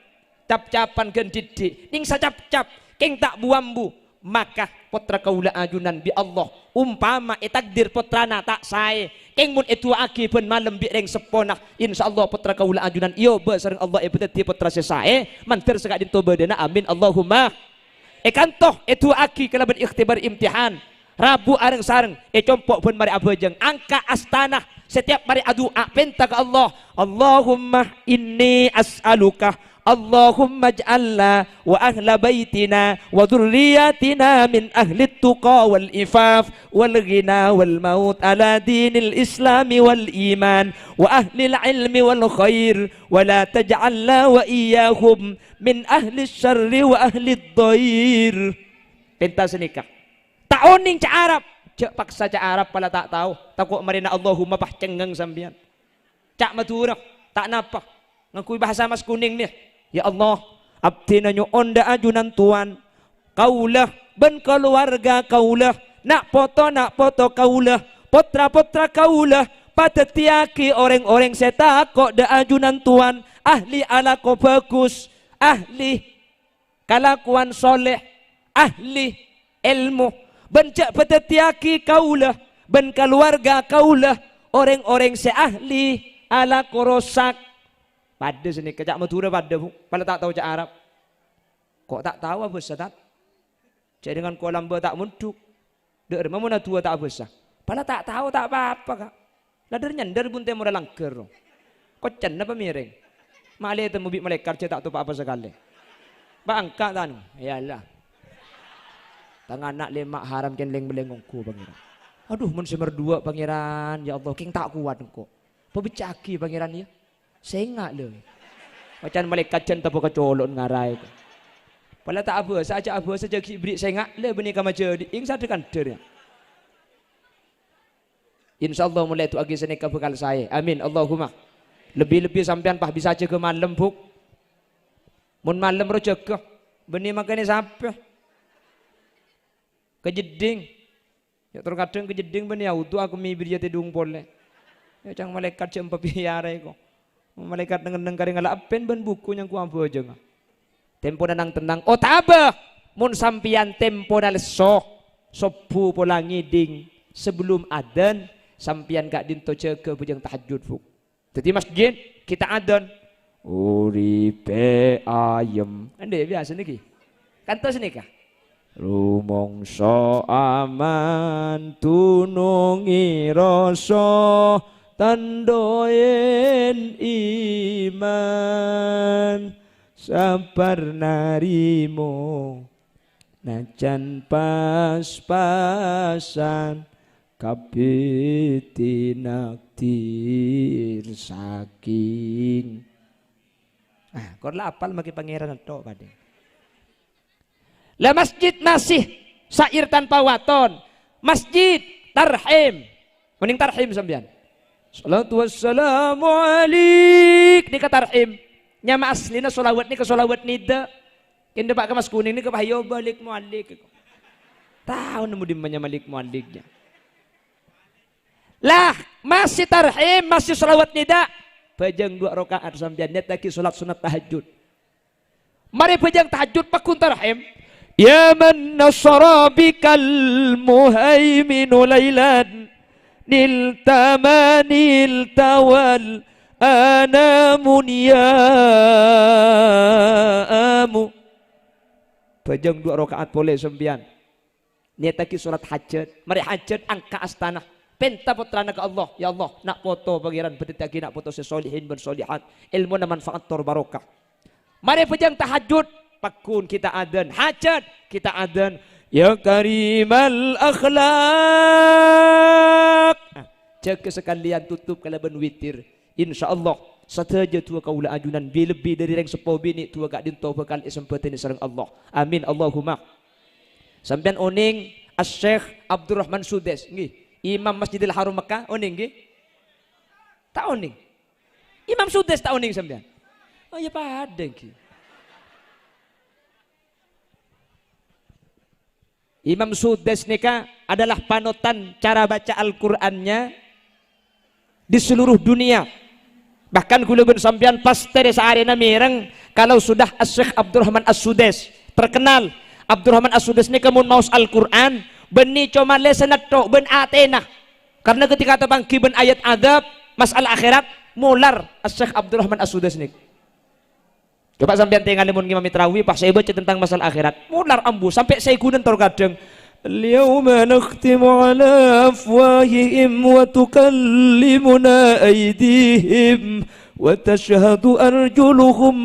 cap-capan gen didik. Ning sacap-cap keng tak buambu, maka putra kaula ajunan bi Allah umpama takdir putrana tak sae keng mun itu aki pen malam bi reng seponah insyaallah putra kaula ajunan iyo be sareng Allah beteti putra sesae mantir sekak dinto bedena amin Allahumma kantoh itu aki kalaban ikhtibar imtihan Rabu areng sareng compok pun mari abejeng angka astana setiap mari adua penta ke Allah Allahumma inni as'aluka Allahumma ja'alna wa ahla baitina wa dhurriyyatina min ahli tuqa wal ifaf wal ghina wal maut ala dinil islami wal iman wa ahli ilmi wal khair wa la taj'alna wa iyyahum min ahli syarri wa ahli dhair. Penta senikah taoning ca Arab cek paksa ca Arab pala tak tahu takut marina Allahumma pah cengeng sambian cak maturah tak napa ngakui bahasa mas kuning nih. Ya Allah, abdi nanyo onda ajunan tuan kaulah ben keluarga kaulah nak foto kaulah potra kaulah patetiaki orang-orang seta kok da ajunan tuan ahli alako bagus ahli kalakuan soleh ahli ilmu bencak patetiaki kaulah ben keluarga kaulah orang-orang se ahli alako rosak. Pada sini kejak matura pada bu, pada tak tahu cak Arab. Kok tak tahu apa Ustaz? Cak dengan kolam tak munduk. Dek mana tua tak besar. Pada tak tahu tak apa-apa kak. Ladar nyandar pun temu dalam ker. Kok cenda apa miring? Malih temu bik malaikat cak tak tahu apa sekali. Bangka tan. Yalah. Tangan anak lemak haram ken leng belengongku pangeran. Aduh mun semerdua pangeran ya Allah king tak kuat kok. Pebecaki pangeran ya. Sengak le. Macam malaikat cen tapo kecolon ngarai. Pala tak apa, saja apa saja kibrit sengak le beni ka maja di ing sadekan der. Insyaallah mulai tu agi seneka bekal saya. Amin Allahumma. Lebih-lebih sampean pah bisa aja ke malam buk. Mun malam ro jaga beni makane sampai. Kejeding. Ya terkadang kejeding beni auto aku mibir ya tidung pole. Ya cang malaikat cem papiare kok. Malaikat neng kari ngala apen ban buku yang ku ambo aja nga. Tempo nanang tenang. Oh tabah. Mun sampian tempo na leso. Sopu pola ngiding. Sebelum adan. Sampian kak dinto ceke bujang tahajud fuk. Jadi masjid kita adan. Uripe ayem. Ande biasa niki. Kantos nih kah? Rumongso aman tunungi rasa. Tandoyen iman sabar narimo najan pas-pasan kabeh nakdir saking kon lapal maki pangeran tok pade la masjid masih sair tanpa waton masjid tarhim mending tarhim sampean. Salatu wassalamu alik ni katarhim nyama aslina solawat ni ke solawat nida kende pak kemas kuning ni ke bahyo balik mualik tahu nemu dimanya malik mualiknya lah masih tarhim masih solawat nida pejang 2 rakaat sampean net lagi salat sunat tahajud mari pejang tahajud pakun tarhim ya man nasara bikal muhaiminu lailan niltama niltawal anamun ya'amu pejang 2 rakaat boleh sembian niat lagi sholat hajat mari hajat angka astana penta putrana ke Allah ya Allah nak foto pangeran bedetagi nak foto sesolihin bersolihat ilmu na manfaat tor barokah mari pejang tahajud pakun kita adan hajat kita adan ya karimal akhlak jaga sekalian tutup kalaban witir insyaallah sateja tua kaula ajunan lebih dari reng 10 bini tua gak dinto bakal sempetin sareng Allah amin Allahumma sampean oning Asy-Syaikh Abdurrahman Sudes nggih Imam Masjidil Haram Mekah oning nggih tak oning Imam Sudes tak oning sampean oh ya pada nggih Imam Sudes nika adalah panutan cara baca Al-Qur'annya di seluruh dunia. Bahkan kula ben sampean pasti saarena mireng kalau sudah Syekh Abdurrahman As-Sudais terkenal. Abdurrahman As-Sudais ni kemun maus Al-Quran beni cuma lesenat tok ben atena. Karena ketika terpangki ben ayat adab masalah akhirat mular Syekh Abdurrahman As-Sudais ni. Coba sampean tengok mun ngimami tarawih pas saya baca tentang masalah akhirat mular ambu sampai saya gunen tor kadang اليوم نختم على أفواههم وتكلمنا أيديهم وتشهد أرجلهم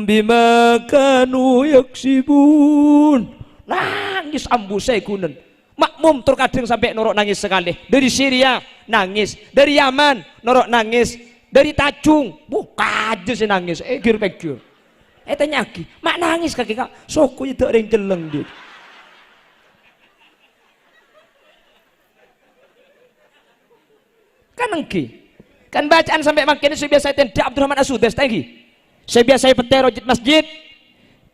بما كانوا يكسبون. Nangis ambu saya kunen. Makmum terkadang sampai norok nangis sekali. Dari Syria nangis, dari Yaman norok nangis, dari Tajung kaje sih nangis. Gir pegir. Tanya lagi, mak nangis kaki kak. Soko itu ada yang jeleng dia. Kan engki kan bacaan sampai makin saya biasa tenda Abdurrahman As-Sudais tadi saya biasa petero masjid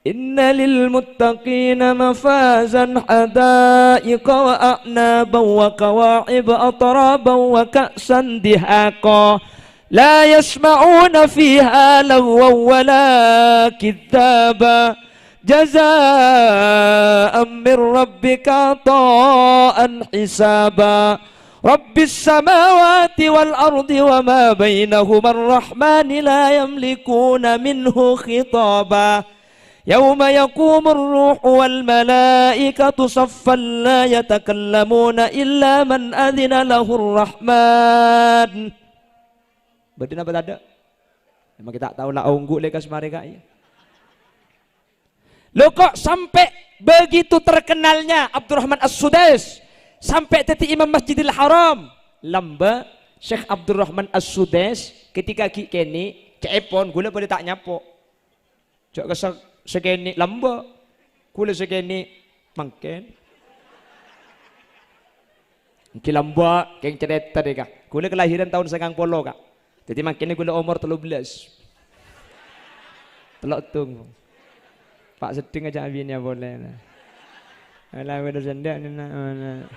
innalil muttaqina mafazan hadaiqa wa a'naba wa kawa'ib atraba wa ka'san dihaqa la yasma'una fiha lawa wala kidhaba jazaa'an min rabbika ta'an hisaba Rabbis samawati wal ardi wa ma bainahuma ar-rahman la yamlikuna minhu khitaba yawma yaqumur ruhu wal malaikatu saffan la yatakallamuna illa man adhina lahur rahman. Badina badada memang kita tahu lah unggul lekas mereka ya. Lo kok sampai begitu terkenalnya Abdurrahman As-Sudais sampai tadi Imam Masjidil Haram lamba Syekh Abdurrahman As-Sudais ketika kini cepon gula boleh tak nyapo cok kesak sekeni lamba gula sekeni mangken ki lamba keng cerita deh kak gula kelahiran tahun 90 kak jadi makin gula umur 13 telok tung pak sedeng aja abinya boleh lah alah bener sendak ni nak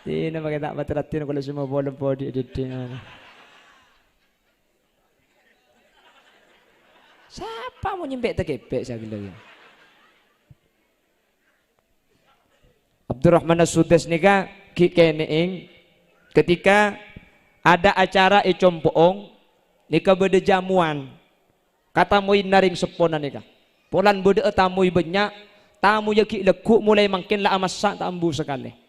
ini pakai tak bateratin kalau semua boleh body editing. Siapa mau nyempek terkepek saya bilang. Abdurrahman As-Sudais nika kikeneing ketika ada acara icompoong nika bede jamuan kata muin naring seponan nika. Polan bede tamu banyak tamu yaki lekuk mulai makin lah amasak tambu sekali.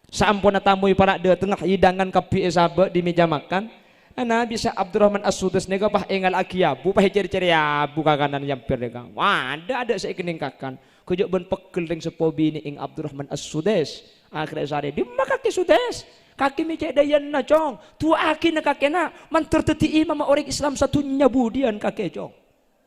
Sampun tamu para de tengah hidangan kapi sahabat di meja makan. Ana bisa Abdurrahman As-Sudais nega pah engal akiabu pah ceri-ceri abu kakanan nyampir nega. Wah, ada saya kening kakan. Kejok ben pekel ring sepobi ni ing Abdurrahman As-Sudais. Akhirnya sare di kaki Sudais. Kaki meja dayan na cong. Tua aki na kaki na manter teti mama orang Islam satunya budian kaki cong.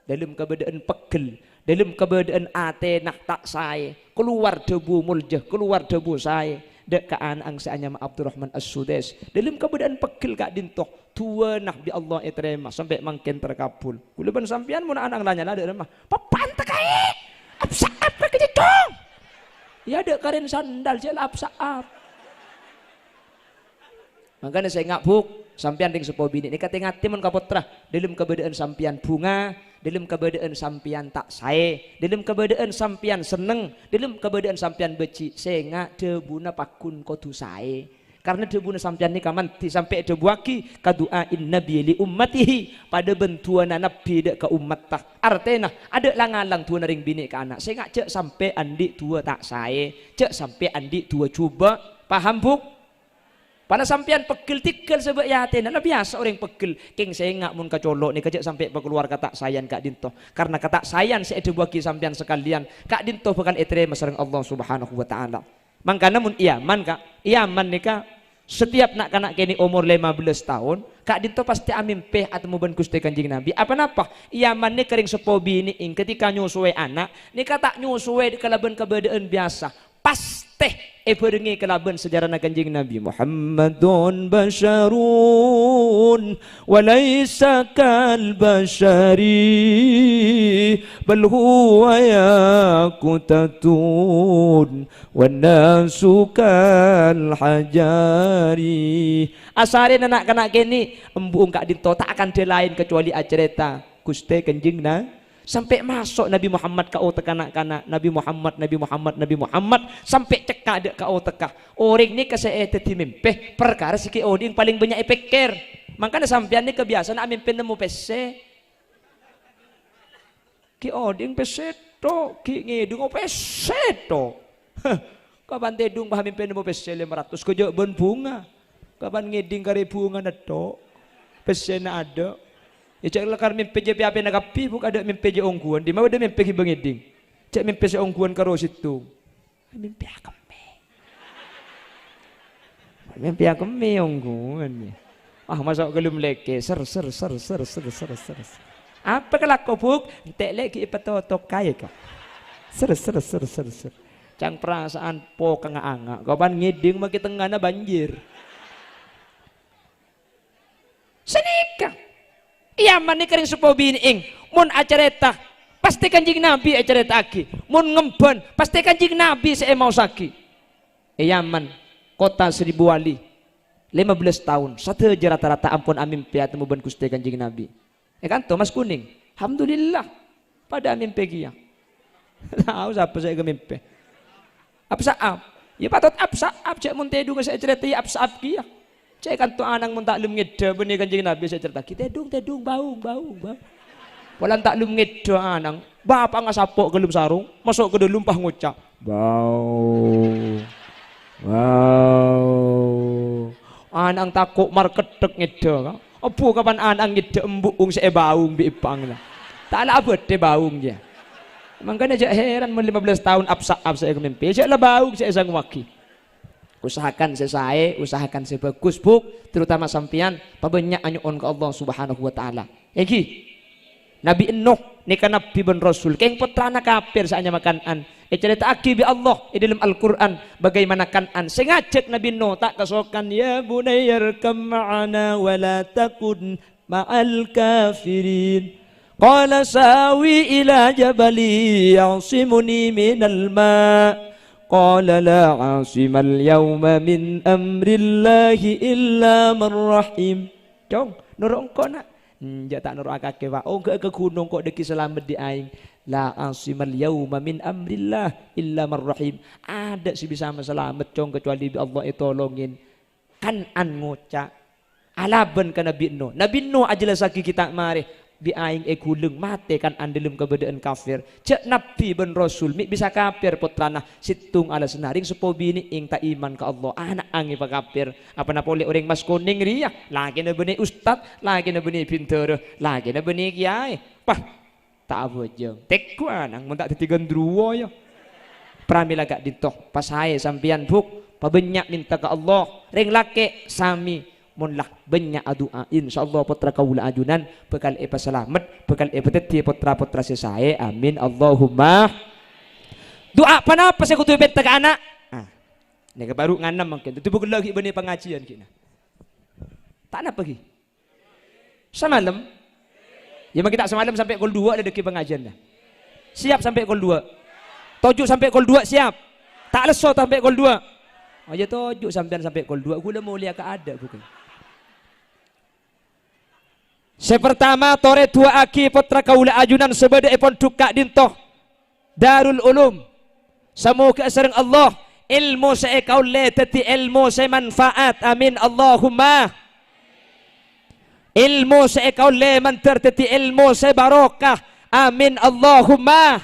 Dalam keadaan pekel, dalam keadaan ate nak tak saya, keluar debu muljah, keluar debu saya. Dek ka anak seanya Abdurrahman As-Sudais dalam keadaan pegel kak dintoh tua nak di Allah etrema sampai makin terkabul kuleban sampian mun anak lanya lah ada mah papan tekai apsaap ka kejong ya ada karen sandal jel apsaap makanya saya ngabuk sampian ring sepo bini ini kata ngati mun kapotra dalam keadaan sampian bunga dalam keadaan sampian tak sae, dalam keadaan sampian seneng, dalam keadaan sampian beci, saya ngak debuna pakun kotu sae. Karena debuna sampian ni kamanti sampai debu aki kaduain nabi li ummatihi pada bentuan nabi dek ke umat tak. Artinya ada langalang tua naring bini ke anak. Saya ngak cek sampai andi tua tak sae, cek sampai andi tua cuba, paham buk? Pada sampian pegel tikel sebab yatin, nah biasa orang pegel. King saya ngak mun kacolok nih kejak sampai keluar kata sayan kak dinto. Karena kata sayan saya ada buaki sampian sekalian. Kak dinto bukan etre masareng Allah Subhanahu Wa Taala. Mangkana mun Yaman kak, Yaman nih kak. Setiap nak kanak kini umur 15 tahun, kak dinto pasti amin peh atau muban kusti kanjing Nabi. Apa napa? Yaman nih kering sepobi nih ing ketika nyusue anak, nih kata nyusue kelaban keberadaan biasa. Berengi kelaban sejarah kanjing Nabi Muhammadun basyarun وليس كالبشر بل هو ياقوتة والناس كالحجار. Asare anak-anak kini embung kak dinto tak akan dia lain kecuali acerita Gusti Kanjeng sampai masuk Nabi Muhammad ke otak kanak-kanak Nabi Muhammad sampai cekak dek ke otak orang ni kesehatan di mimpi perkara siki oding paling banyak pikir makanya sampean ni kebiasaan mimpi nemu pese ki oding pese to ki ngidung pese to kapan tedung paham mimpi nemu pese 500 kejak bon bunga kapan ngiding kare bunga na to pese na ada. Ya cak lekar mimpi je piape nagapi buk ada mimpi je ongguan di mana ada mimpi ki bangeding cak mimpi se ongguan karo situ mimpi akeme ongguan masuk gelum leke ser apa kelako buk entek lagi ipatotok kaya ka ser cang perasaan po kanga-anga kapan ngiding maki tengahna banjir senika Yaman ni kering supo biniing mun acareta pasti Kanjeng Nabi acareta aki mun ngemban pasti Kanjeng Nabi saya mau saki Yaman kota 1000 wali 15 tahun satu aja rata-rata ampun amin piat temu ban Gusti Kanjeng Nabi kan to Mas Kuning alhamdulillah pada amin pegia tahu siapa saya ke mimpi apa saap ya patut apsaap cek mun tedu saya cerita ya apsaap kia cek kan tu anang mun tak lum ngeda benih Kanjeng Nabi saya cerita kita tedung baung walan tak lum ngeda anang bapak ngasapok ke lum sarung masuk ke dalam pah ngucap bau anang takut marketek ngeda apa kapan anang ngeda embung saya baung biipang lah tak lah abad de baung dia makanya cek heran mun 15 tahun apsaap saya ke mimpi cek lah baung saya sang waki usahakan usahakan sebagus buk terutama sampian pabanyak anyuon ke Allah Subhanahu wa taala. Egi Nabi Nuh ni kan nabi ben rasul keng putrana kafir saanya makanan. Cerita aki bi Allah di dalam Al-Qur'an bagaimana kanan sing ngajak Nabi Nuh tak kasokan ya bunayyarkam ma'ana wa la takun ma'al kafirin. Qala sawi ila jabali ya'simuni minal ma' Qala la asimal yawma min amrillahi illa man rahim. Dong, nurut engkau nak. Jak tak nurut akake wa. Oh ke gunung kok deki selamat di aing. La asimal yawma min amrillah illa man rahim. Ada sih bisa selamat cong kecuali Allah itu tolongin. Kan an ngocak. Alaban ke Nabi Nuh. Nabi Nuh ajalah saki kita mari. Bi aing gulung mate kan andelum keberadaan kafir cek nabi ben rasul mi bisa kafir putrana situng ala senaring sepo bini ing tak iman ke Allah anak angi pa kafir apa na boleh orang Mas Kuning ria lagi na beni ustad lagi na beni pinter lagi na beni kiai pah tak abojeng tekku anang mun tak ditigan druwo ya pramila gak ditoh pas hae sampian buk pabenyak minta ke Allah ring lake sami munlah banyak doa insyaallah putra kaula ajunan bekal selamat bekal teti putra-putra sesae amin Allahumma doa panapa saya kutu beta ke anak ni baru nganam mungkin tu bukan lagi benih pengajian kina tak nak pergi semalam ya kita semalam sampai kol 2 ada deki pengajian dah siap sampai kol 2 tojuk sampai kol 2 siap tak leso sampai kol 2 aja tojuk sampai kol 2 gula mau lihat ke ada bukan. Sepertama tore dua aki putra kaula ajunan sebeda epon tukak dintoh Darul Ulum semoga sering Allah ilmu saya kaule teti ilmu saya manfaat amin Allahumma ilmu saya kaule mantar teti ilmu saya barokah amin Allahumma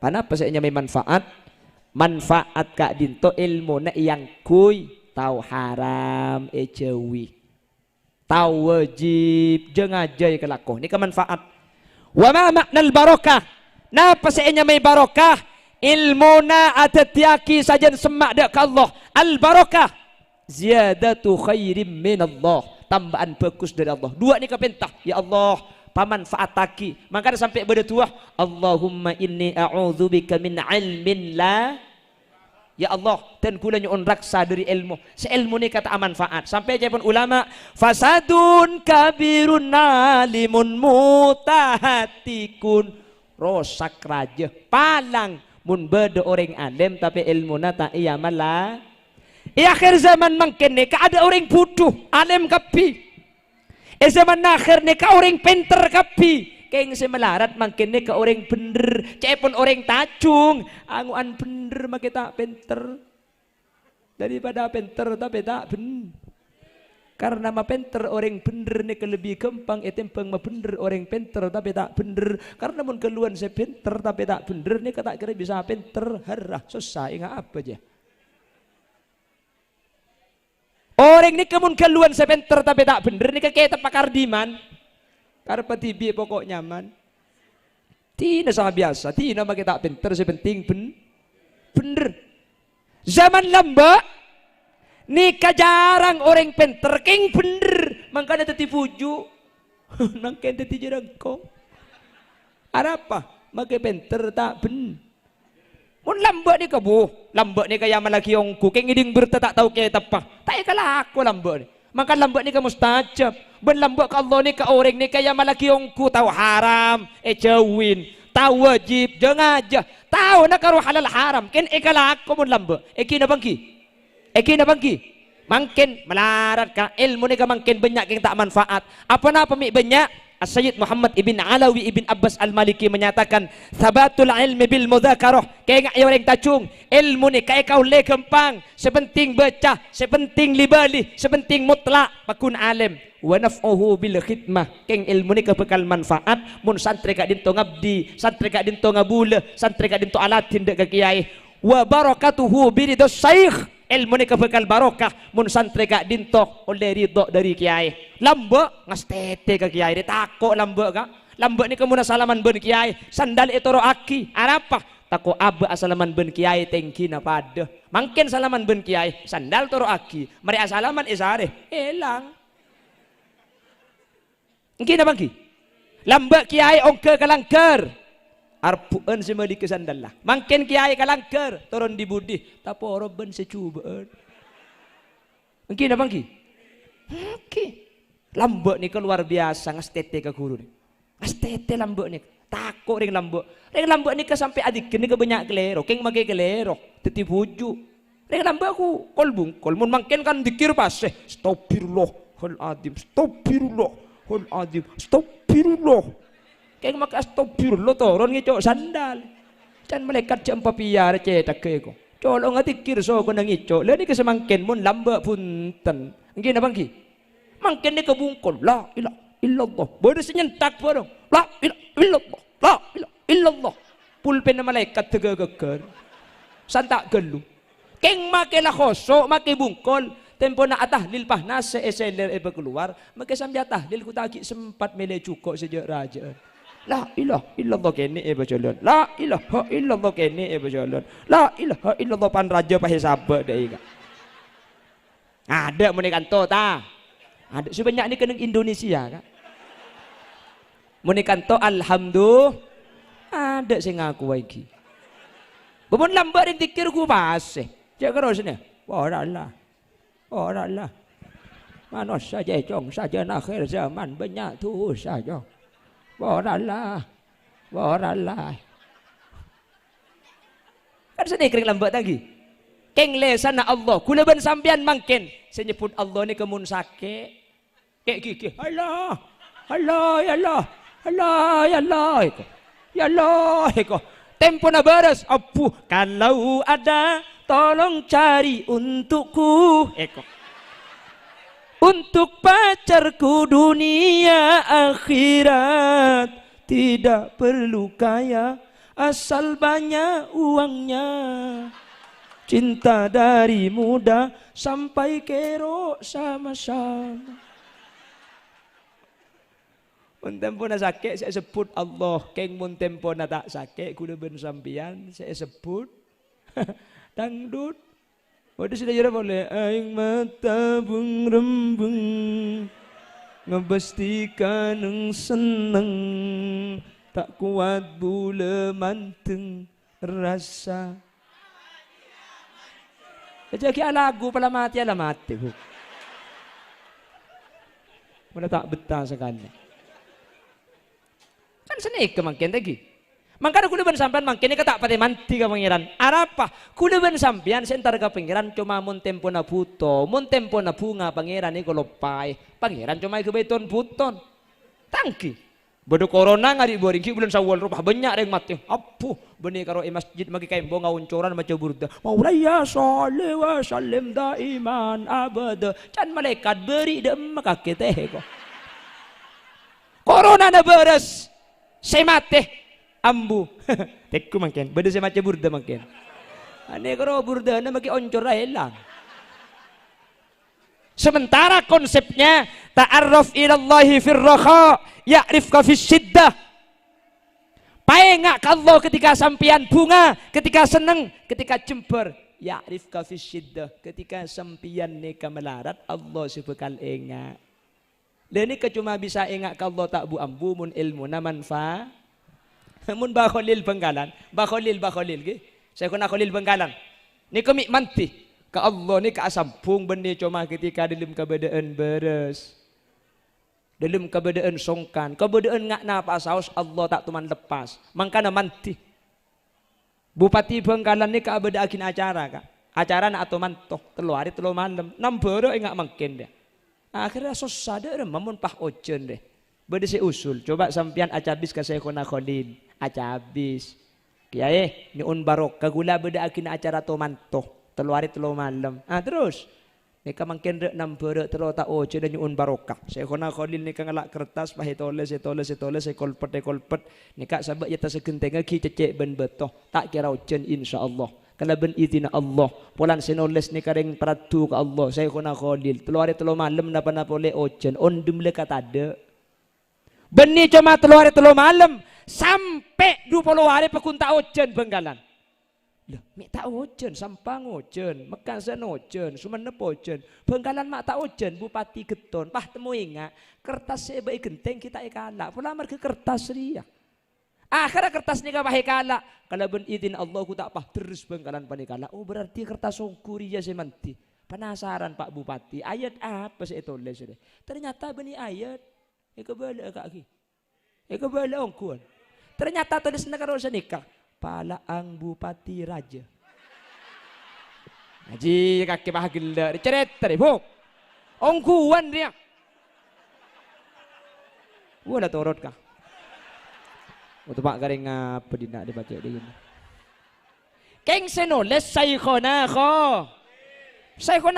panapa saya nyamai manfaat kak dinto ilmu na yang kuy tahu haram ejewi tahu wajib jangan ajai kelako ini kemanfaat wa ma maknal barokah napa seenya may barokah ilmu na atatiaki sajan semak dak Allah al barokah ziyadatu khairim min Allah tambahan bagus dari Allah dua ni kapentah ya Allah pamanfaat taki maka sampai berdoa Allahumma inni a'udzubika min ilmin la Ya Allah, dan kula nyuun raksa dari ilmu. Seilmu ni kata manfaat. Sampai pun ulama, fasadun kabirun nalimun mutahatikun. Rosak raja, palang mun beda orang alim tapi ilmu nata iya malah. Di akhir zaman mungkin ni ada orang bodoh, alim kapi. Zaman akhir ni ka orang pinter kapi. Keng si melarat makin ni ke orang bener, cepon orang tacung, anguan bener makita pinter daripada pinter tapi tak bener. Karena ma pinter orang bener ni ke lebih gampang etimpang ma bener orang pinter tapi tak bener. Karena mun keluan si pinter tapi tak bener ni kata kira bisa pinter harah susah ingat apa aja. Orang ni kemun keluan si pinter tapi tak bener ni ke kita pakar diman. Karena tibi pokok nyaman. Tina sama biasa. Tina maki tak pinter sepenting bener. Zaman lamba nikah jarang orang pinter king bener. Makanya teti puju. Nangken teti jerangkong. Ada apa? Maki pinter tak bener. Mun lamba ni kabuh. Lamba ni kaya malaki yung kuking iding berta tak tahu kaya apa. Tak kalah aku lamba ni. Maka lambat ni ka mustajab. Ben lambat ka Allah ni ka orang ni kaya malaki yung ku tahu haram, jawin, tahu wajib, jangan aja. Tahu nak karu halal haram. Ken ikala aku mun lambat. Eki na bangki. Mungkin melarat ka ilmu ni ka mungkin banyak yang tak manfaat. Apa na pemik banyak? As-Sayyid Muhammad ibn Alawi ibn Abbas al-Maliki menyatakan sabatul ilmi bil mudzakarah. Kaya nga orang tacung ilmu ni kaya kau le kempang sepenting baca, sepenting libali, sepenting mutlak pakun alim wa naf'uhu bil khidmah. Keng ilmu ni kebekal manfaat mun santri ka dinto ngabdi, santri ka dinto ngabula, santri ka dinto alatin dek ke kiai. Wa barakatuhu biridos syekh. Ilmu ni kebekal barokah mun santri ka dinto oleh ridho dari kiai. Lambak ngastete ke kiai dia takut lambak ka. Lambak ni kemuna salaman ben kiai, sandal itu roaki. Apa? Takut aba asalaman ben kiai tengki na pada. Mungkin salaman ben kiai, sandal toro aki. Mari asalaman isare, elang. Ngki na bangki. Lambak kiai ongke kalangker. Arpuan si mali ke sandal lah. Mungkin kiai kalangker turun di budi, tapi orang ben secubaan. Ngki na bangki. Ngki. Lambak ni keluar biasa ngastete ke guru ni. Ngastete lambak ni. Takut ring lambak. Ring lambak ni ke sampai adik ni ke banyak kelero. Keng makai kelero. Teti buju. Ring lambak aku kolbung. Kolmun mungkin kan dikir pas. Astagfirullahaladzim. Astagfirullahaladzim. Astagfirullah. Keng makai astagfirullah turun ngicok sandal. Can malaikat jam papiar cetak ke ko. Colong atikir so ko nang ngicok. Lani ke semangkin mun lambak punten. Ngki na bangki. Mungkin ni kebungkol. La ilaha illallah. Bodoh senyentak bodoh. La ilaha illallah. La ilaha illallah. Pulpen na malaikat tegagaggar. Santak gelu. Keng makilah khosok, maki bungkol. Tempo na atahlil pahnas se eseler eba keluar. Maki sambil atahlil ku taki sempat mele cukok sejak raja. La ilaha illallah kene eba jalan. La ilaha illallah kene eba jalan. La ilaha illallah pan raja pahisaba dai ka. Ada mun kanto ta. Ada sebanyak ni kena Indonesia kan. Mun kanto alhamdulillah ada sing ngaku lagi. Bemun lambat ring tikir ku paseh. Cek karo sini. Ora lah. Manusia jejong saja akhir zaman banyak tu saja. Ora lah. Kan sini kering lambat lagi. Keng lesana Allah. Kula ben sampean mangken. Saya nyebut Allah ni kemun sakit. Kek gigi. Allah. Ya Allah. Tempo na beres. Apu. Kalau ada tolong cari untukku. Untuk pacarku dunia akhirat. Tidak perlu kaya. Asal banyak uangnya. Cinta dari muda sampai kero sama-sama. Mun tempo na sakit saya sebut Allah. Keng mun tempo na tak sakit kuda ben sampian saya sebut dangdut. Waduh sudah jera boleh. Aing mata bung rembung ngebestikan neng seneng tak kuat bule manteng rasa. Jadi lagu pala mati ala mati. Mana tak betah sekali. Kan senik ke makin lagi. Mangkana kuluban sampean mangkene ka tak pati manti ka pangeran. Arapa? Kuluban sampean sentar ka pangeran cuma mun tempo na buto, mun tempo na bunga pangeran iku lopay. Pangeran cuma iku beton buton. Tangki. Bodo corona ngari boring ki bulan Syawal rupah banyak reng mati. Apuh beni karo masjid magi kaimbo ngauncuran maca burda. Maulaya salli wa sallim daiman abada. Can malaikat beri dem makakete ko. Corona na beres. Saya mati ambu. Tekku mangken. Beda saya maca burda mangken. Ane karo burda na magi oncor hilang. Sementara konsepnya ta'arraf ilallahi firraha ya'rifka fisyiddah. Paengak ke Allah ketika sampian bunga, ketika seneng, ketika jember. Ya'rifka fisyiddah. Ketika sampian neka melarat, Allah sebekal engak. Dan ini cuma bisa engak ke Allah tak bu ambu mun ilmu na manfa. Mun bakholil Bengkalan, bakholil ke. Saya kena kholil Bengkalan. Ni kemik manti. Ke Allah ni ke asampung benih cuma ketika dalam keberadaan beres. Dalam keberadaan songkan. Keberadaan ngak napa saus Allah tak tuman lepas. Mangkana manti. Bupati Bengkalan ni ke abada akin acara kak. Acara nak atau mantoh. Telu hari telu malam. Nambara ingat mungkin dia. Akhirnya susah dia mamun pah ojen deh. Beda si usul. Coba sampian acabis ke Syekhuna Khalil. Acabis. Kiai ni un barok. Kagula beda akin acara atau mantoh. Telu hari telu malam. Terus nika mangken rek nambara telu tak oje dan nyuun barokah. Syekhuna Khalil nika ngalak kertas pahe toles kolpet nika sabak ya tasegenteng lagi cecek ben betoh tak kira ojen insyaallah. Kalau ben izin Allah polan senoles nika reng peradu ke Allah Syekhuna Khalil telu hari telu malam napa-napa oleh ojen ondem le kata ada. Beni cuma telu hari telu malam sampai 20 hari pekunta ojen Bengkalan. Lah, mek tak ojen, sampang ojen, Mekasan ojen, Sumenep ojen, Bengkalan mak tak ojen, Bupati Geton, pah temu ingat, kertas sebab genteng kita ikalak, pula mereka kertas ria. Akhirnya kertas ni kapah ikalak, kalau ben izin Allah ku tak pah terus Bengkalan panikalak, oh berarti kertas songkuri ya semanti. Penasaran Pak Bupati, ayat apa sih itu tulis deh. Ternyata beni ayat, balik kaki, balik ongkuan. Ternyata tulis negara nikah. Palaang Bupati Raja. Haji kaki bahagia cerita deh, bu. Ongkuan dia. Wah, dah torot kah? Untuk pak garing apa tidak dibaca dia ini. Keng senoles Syekhuna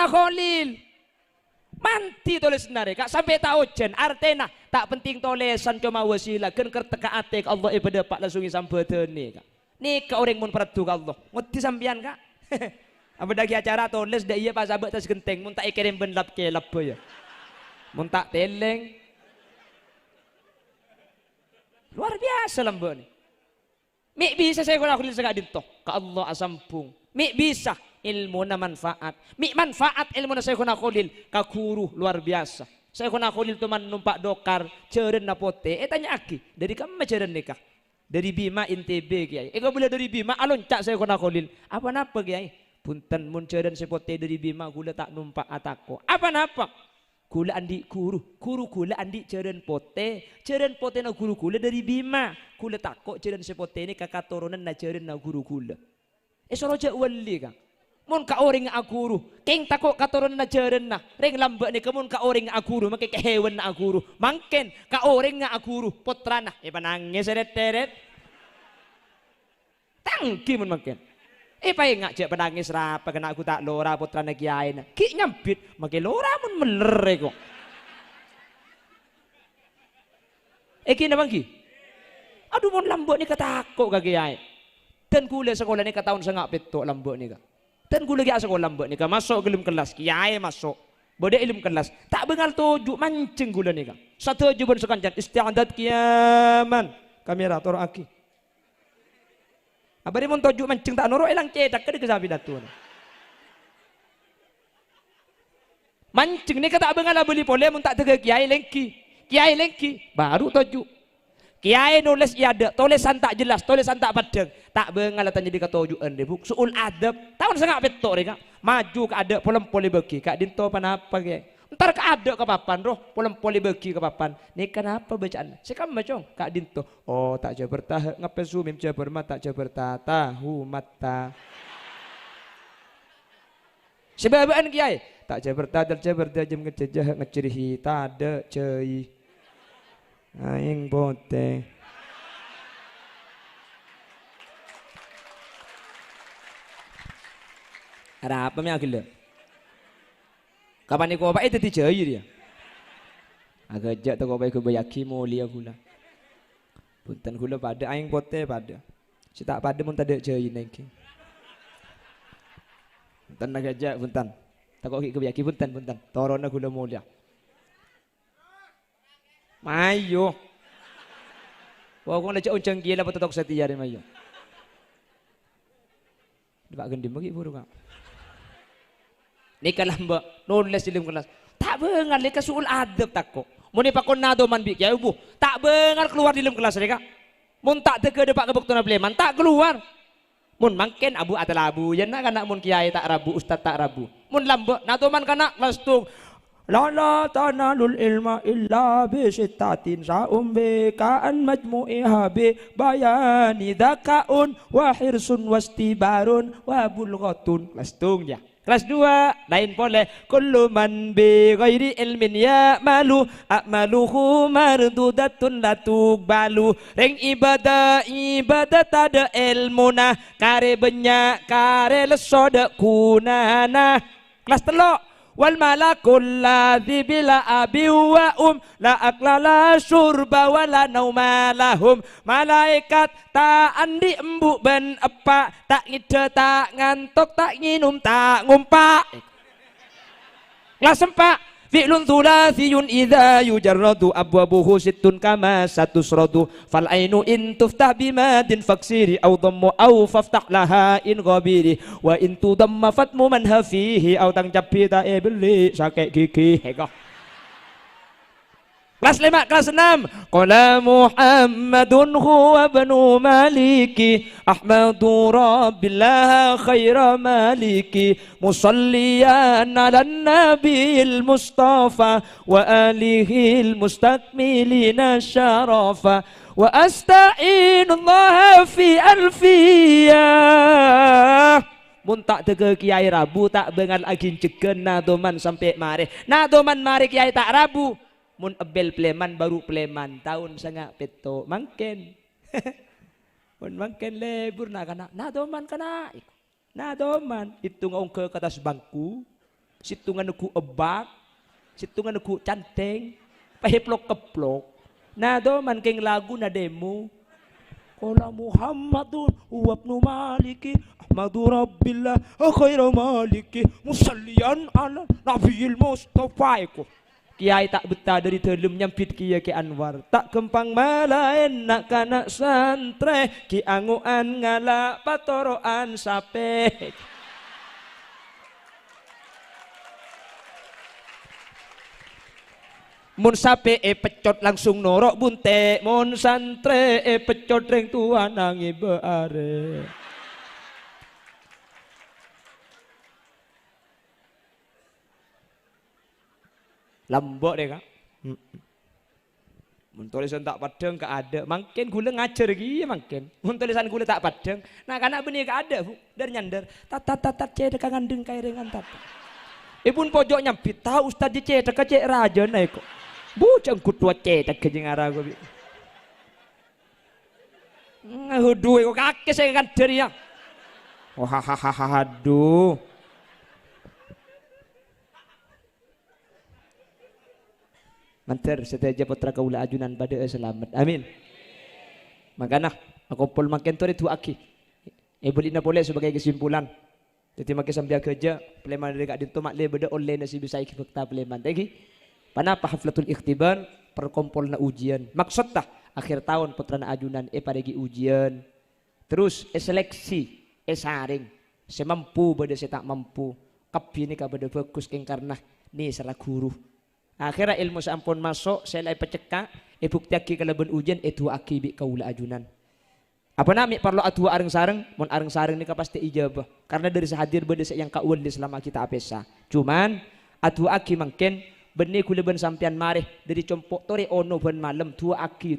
Khalil. Manti tulis nare kak sampai tahu jen artena tak penting tulisan cuma wasilah kan kerteka atek Allah ibadah pak langsung sampai ni kak. Nih ke orang mun peratu ke Allah. Ngerti sampean kak? Apa lagi acara tulis dah iya pas abad tas genteng mun tak ikirim bendap ke lapo ya. Mun tak teleng. Luar biasa lambo ni. Mik bisa saya kena kulit segak dintoh ke Allah asampung. Mik bisa ilmu na manfaat. Mik manfaat ilmu na saya kena kulit ka guru luar biasa. Saya kena kulit teman numpak dokar ceren na pote. Tanya aki dari kamu ceren nikah. Dari Bima NTB kiai. Ego boleh dari Bima alon cak saya kena Khalil. Apa napa kiai? Punten mun ceureun sepote dari Bima gula tak numpak atako. Apa napa? Gula andi guru gula andi ceureun pote na guru gula dari Bima. Gula tako ceureun sepote ni kakak turunan na ceureun na guru gula. Soroja wali kang. Mun ka oring aguru, keng tako katurunan na ceureun na. Reng lambek ni kemun ka oring aguru make kehewen na aguru. Mangken ka oring nga aguru putrana. Panangis seret-seret. Tangki mun mangken. Pae ngak cek penangis rapa kena aku tak lora putrana kiai na. Ki nyambit make lora mun meler kok. Kina bangki. Aduh mun lambek ni katako ka kiai. Dan kule sekolah ni ka tahun sengak petok lambek ni ka. Dan gue lagi sekolah mbak nika masuk ke dalam kelas, kiai masuk, bode ilmu kelas, tak bengal tujuh mancing gula nika, satu juban sekanjan istiadat kiaman, kamera toro aki, abadi mun tujuh mancing tak noro elang cetak ke kesabi datu, mancing nika tak bengal beli pole mun tak tega kiai lengki, baru tujuh, Kiai nulis iya ada, tulisan tak jelas, tulisan tak padang. Tak bengal tanya di katojuan deh bu. Suul adab, tahun sengak betok reka. Maju ke ada polem-poli bagi, kak dinto panapa kiai. Ntar ke ada ke papan roh, polem-poli bagi ke papan. Nih kenapa bacaan? Sekam macong, kak dinto. Oh tak jabar tah, ngapain sumim jabar mata, jabar tahu mata. Sebabaan kiai, tak jabar tadal jabar dajam ngejajah ngecerihi tada cei. Aing bote. Ada apa mi agil? Kapan ni kau apa itu dijai dia? Agak jat tu kau baik kau bayaki mulia gula. Punten gula pada aing bote pada. Si tak pada mun tak ada jai nengki. Punten agak jat punten. Tak kau kau bayaki punten. Torona gula mulia. Mayo. Wah, kau nak cakap uncang gila betul tak setia dia mayo. Dapat gendim bagi buru kak. Ni kalah mbak nulis dalam kelas. Tak bengal leka suul adab takko. Muni pakon nado man bik ya ibu. Tak bengal keluar dalam kelas mereka. Mun tak tege depak kebuktuan pleman tak keluar. Mun mangken abu atau abu. Yan nak mun kiai tak rabu, ustad tak rabu. Mun lambak nado man kana kelas tu. La tanalul ilma illa bisittatin sa'umbika'an majmu'iha bi bayani dhaka'un wa hirsun wastibarun wa bulghatun. Kelas tung ya. Kelas 2 lain boleh kullu man bi ghairi ilmin ya malu a'maluhu mardudatun la tuqbalu. Ring ibadah tada ilmuna kare banyak kare lesoda kunana. Kelas telok wal malakul ladzi bila abi wa la akla la syurba wa la nauma lahum. Malaikat tak andi embuk ben apa tak ngide tak ngantuk tak nginum tak ngumpak. Kelas 4 fi'lun thulathiyun idza yujarradu abwabuhu sittun kama satusradu fal ainu in tuftah bimadin faksiri aw dhammu aw faftah laha in ghabiri wa in tudamma fatmu man hafihi aw tangcapi ta ibli sakek gigi hego. Kelas 5, kelas 6 qala Muhammadun huwa banu maliki ahmadu rabbillah khaira maliki musalliyan ala nabiyil mustafa wa alihil mustakmilina syarafa wa asta'inullah fi alfiyah. Mun tak tege kiai rabu tak bengal agin cegen nadoman sampai mari. Nadoman mari kiai tak rabu. Mun ebel pleman baru pleman tahun sengak peto mangken. Mun mangken lebur nak kana nadoman kana. Nadoman itu ngong ke atas bangku. Situngan ku ebak. Situngan ku canteng. Paheplok keplok. Nadoman keng lagu na demo. Qala Muhammadun huwa ibnu maliki ahmadu rabbillah khairu maliki musalliyan ala nabiyil mustafa. Kiai tak betah dari telum nyampit kiai ke Anwar tak kempang malaen nak kanak santre ki anguan ngalak patoroan sape. Mun sape pecot langsung norok bunte, mun santre pecot reng tua nangi beare. Lambok deh kak. Mun tulisan tak padang ke ada, makin gula ngajar lagi makin. Mun tulisan gula tak padang, nah kanak benih ke ada bu, dari nyandar. Tat cedek ngandeng kaya dengan tat. Ibun pojok nyampit tahu ustad di cedek ke cek raja naik kok. Bujang kutua cedek ke jengara gue. Aduh, kok kaki saya kan dari yang. Wah aduh. Mantar setiap putra kaula ajunan pada selamat. Amin. Makanya aku pol makin tu itu aki. Boleh boleh sebagai kesimpulan. Jadi makin sambil kerja, peleman dekat dinto makle beda online nasi bisa ikut fakta peleman. Tadi, panapa haflatul ikhtibar perkumpul na ujian. Maksud tah akhir tahun putra na ajunan paragi ujian. Terus seleksi, saring. Semampu beda saya tak mampu. Kapi ni kabada fokus keng karena ni salah guru. Akhirnya ilmu sampun masuk, saya lagi pecekak, bukti aki kalaban ujian, itu aki bi kaula ajunan. Apa nami perlu atu areng sareng, mon areng sareng ni pasti ijabah. Karena dari sehadir beda yang kaul di selama kita apesa. Cuman atu aki mungkin benih kuliban sampian mareh dari compok tori ono ben malam tua aki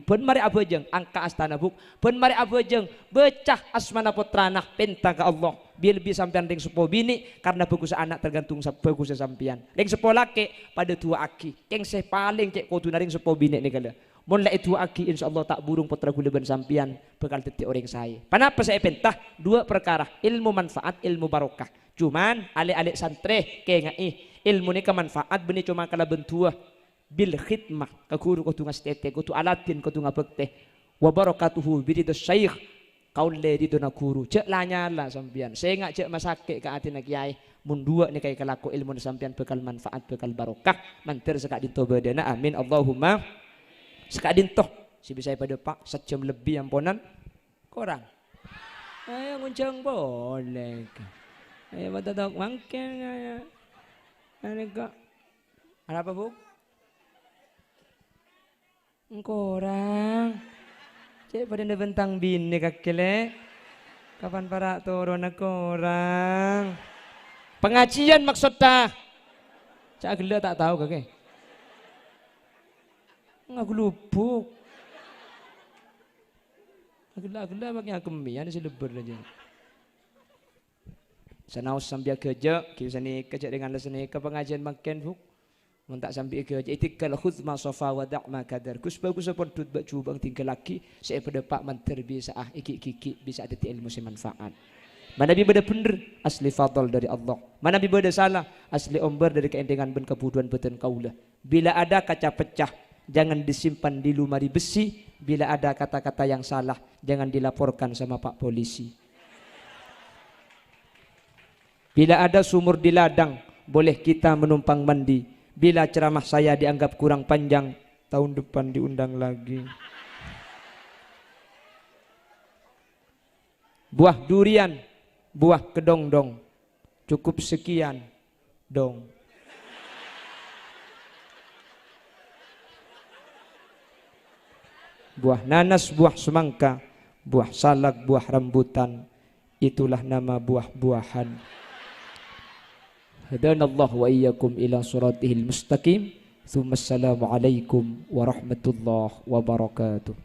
ben mari abajeng angka astana buk ben mari abajeng becah asmana putrana penta ke Allah biar lebih sampian ring sepo bini karena bagus anak tergantung bagus sampian ring sepo laki pada tua aki keng se paling cek kudu ring sepo bini nih kala mon la itu aki insyaallah tak burung putra kuliban sampian bakal teti orang saya kenapa saya pentah dua perkara ilmu manfaat ilmu barokah cuman alik-alik santre kayak ngai ilmu ni kemanfaat benih cuma kala bentua bil khidmah kakuru kutu ngastete kutu alatin kutu ngabekte wa barakatuhu birido syekh kaul le di dona guru cek lanyala sampian saya ngak cek masake ka atina kiai mun dua ni kaya kalaku ilmu sampian bekal manfaat bekal barokah mantir sekak dinto badana amin Allahumma sekak dinto si bisa pada pak sejam lebih amponan kurang ayo nguncang boleh ayo mata tok mangken ayo kok ada apa bu? Kurang cek pada bentang bini kakile kapan para turun kurang pengajian maksudnya cak gila tak tahu kakek nggak lubuk gila maknya kemian si lebar aja sanaus sambil kerja kita ni kerja dengan leseni ke pengajian makan buk mentak sambil kerja itikal khuzma sofa wa da'ma kadar kus bagus pun tut bak cubang tinggal laki saya pada pak manter bisa iki bisa ada ilmu semanfaat mana bi beda bener asli fadl dari Allah mana bi beda salah asli omber dari keendengan ben kebuduan beten kaulah bila ada kaca pecah jangan disimpan di lumari besi bila ada kata-kata yang salah jangan dilaporkan sama pak polisi. Bila ada sumur di ladang, boleh kita menumpang mandi. Bila ceramah saya dianggap kurang panjang, tahun depan diundang lagi. Buah durian, buah kedong-dong. Cukup sekian, dong. Buah nanas, buah semangka, buah salak, buah rambutan. Itulah nama buah-buahan. Hadana Allah wa iyyakum ila siratihil mustaqim. Tsumma assalamu alaikum warahmatullahi wabarakatuh.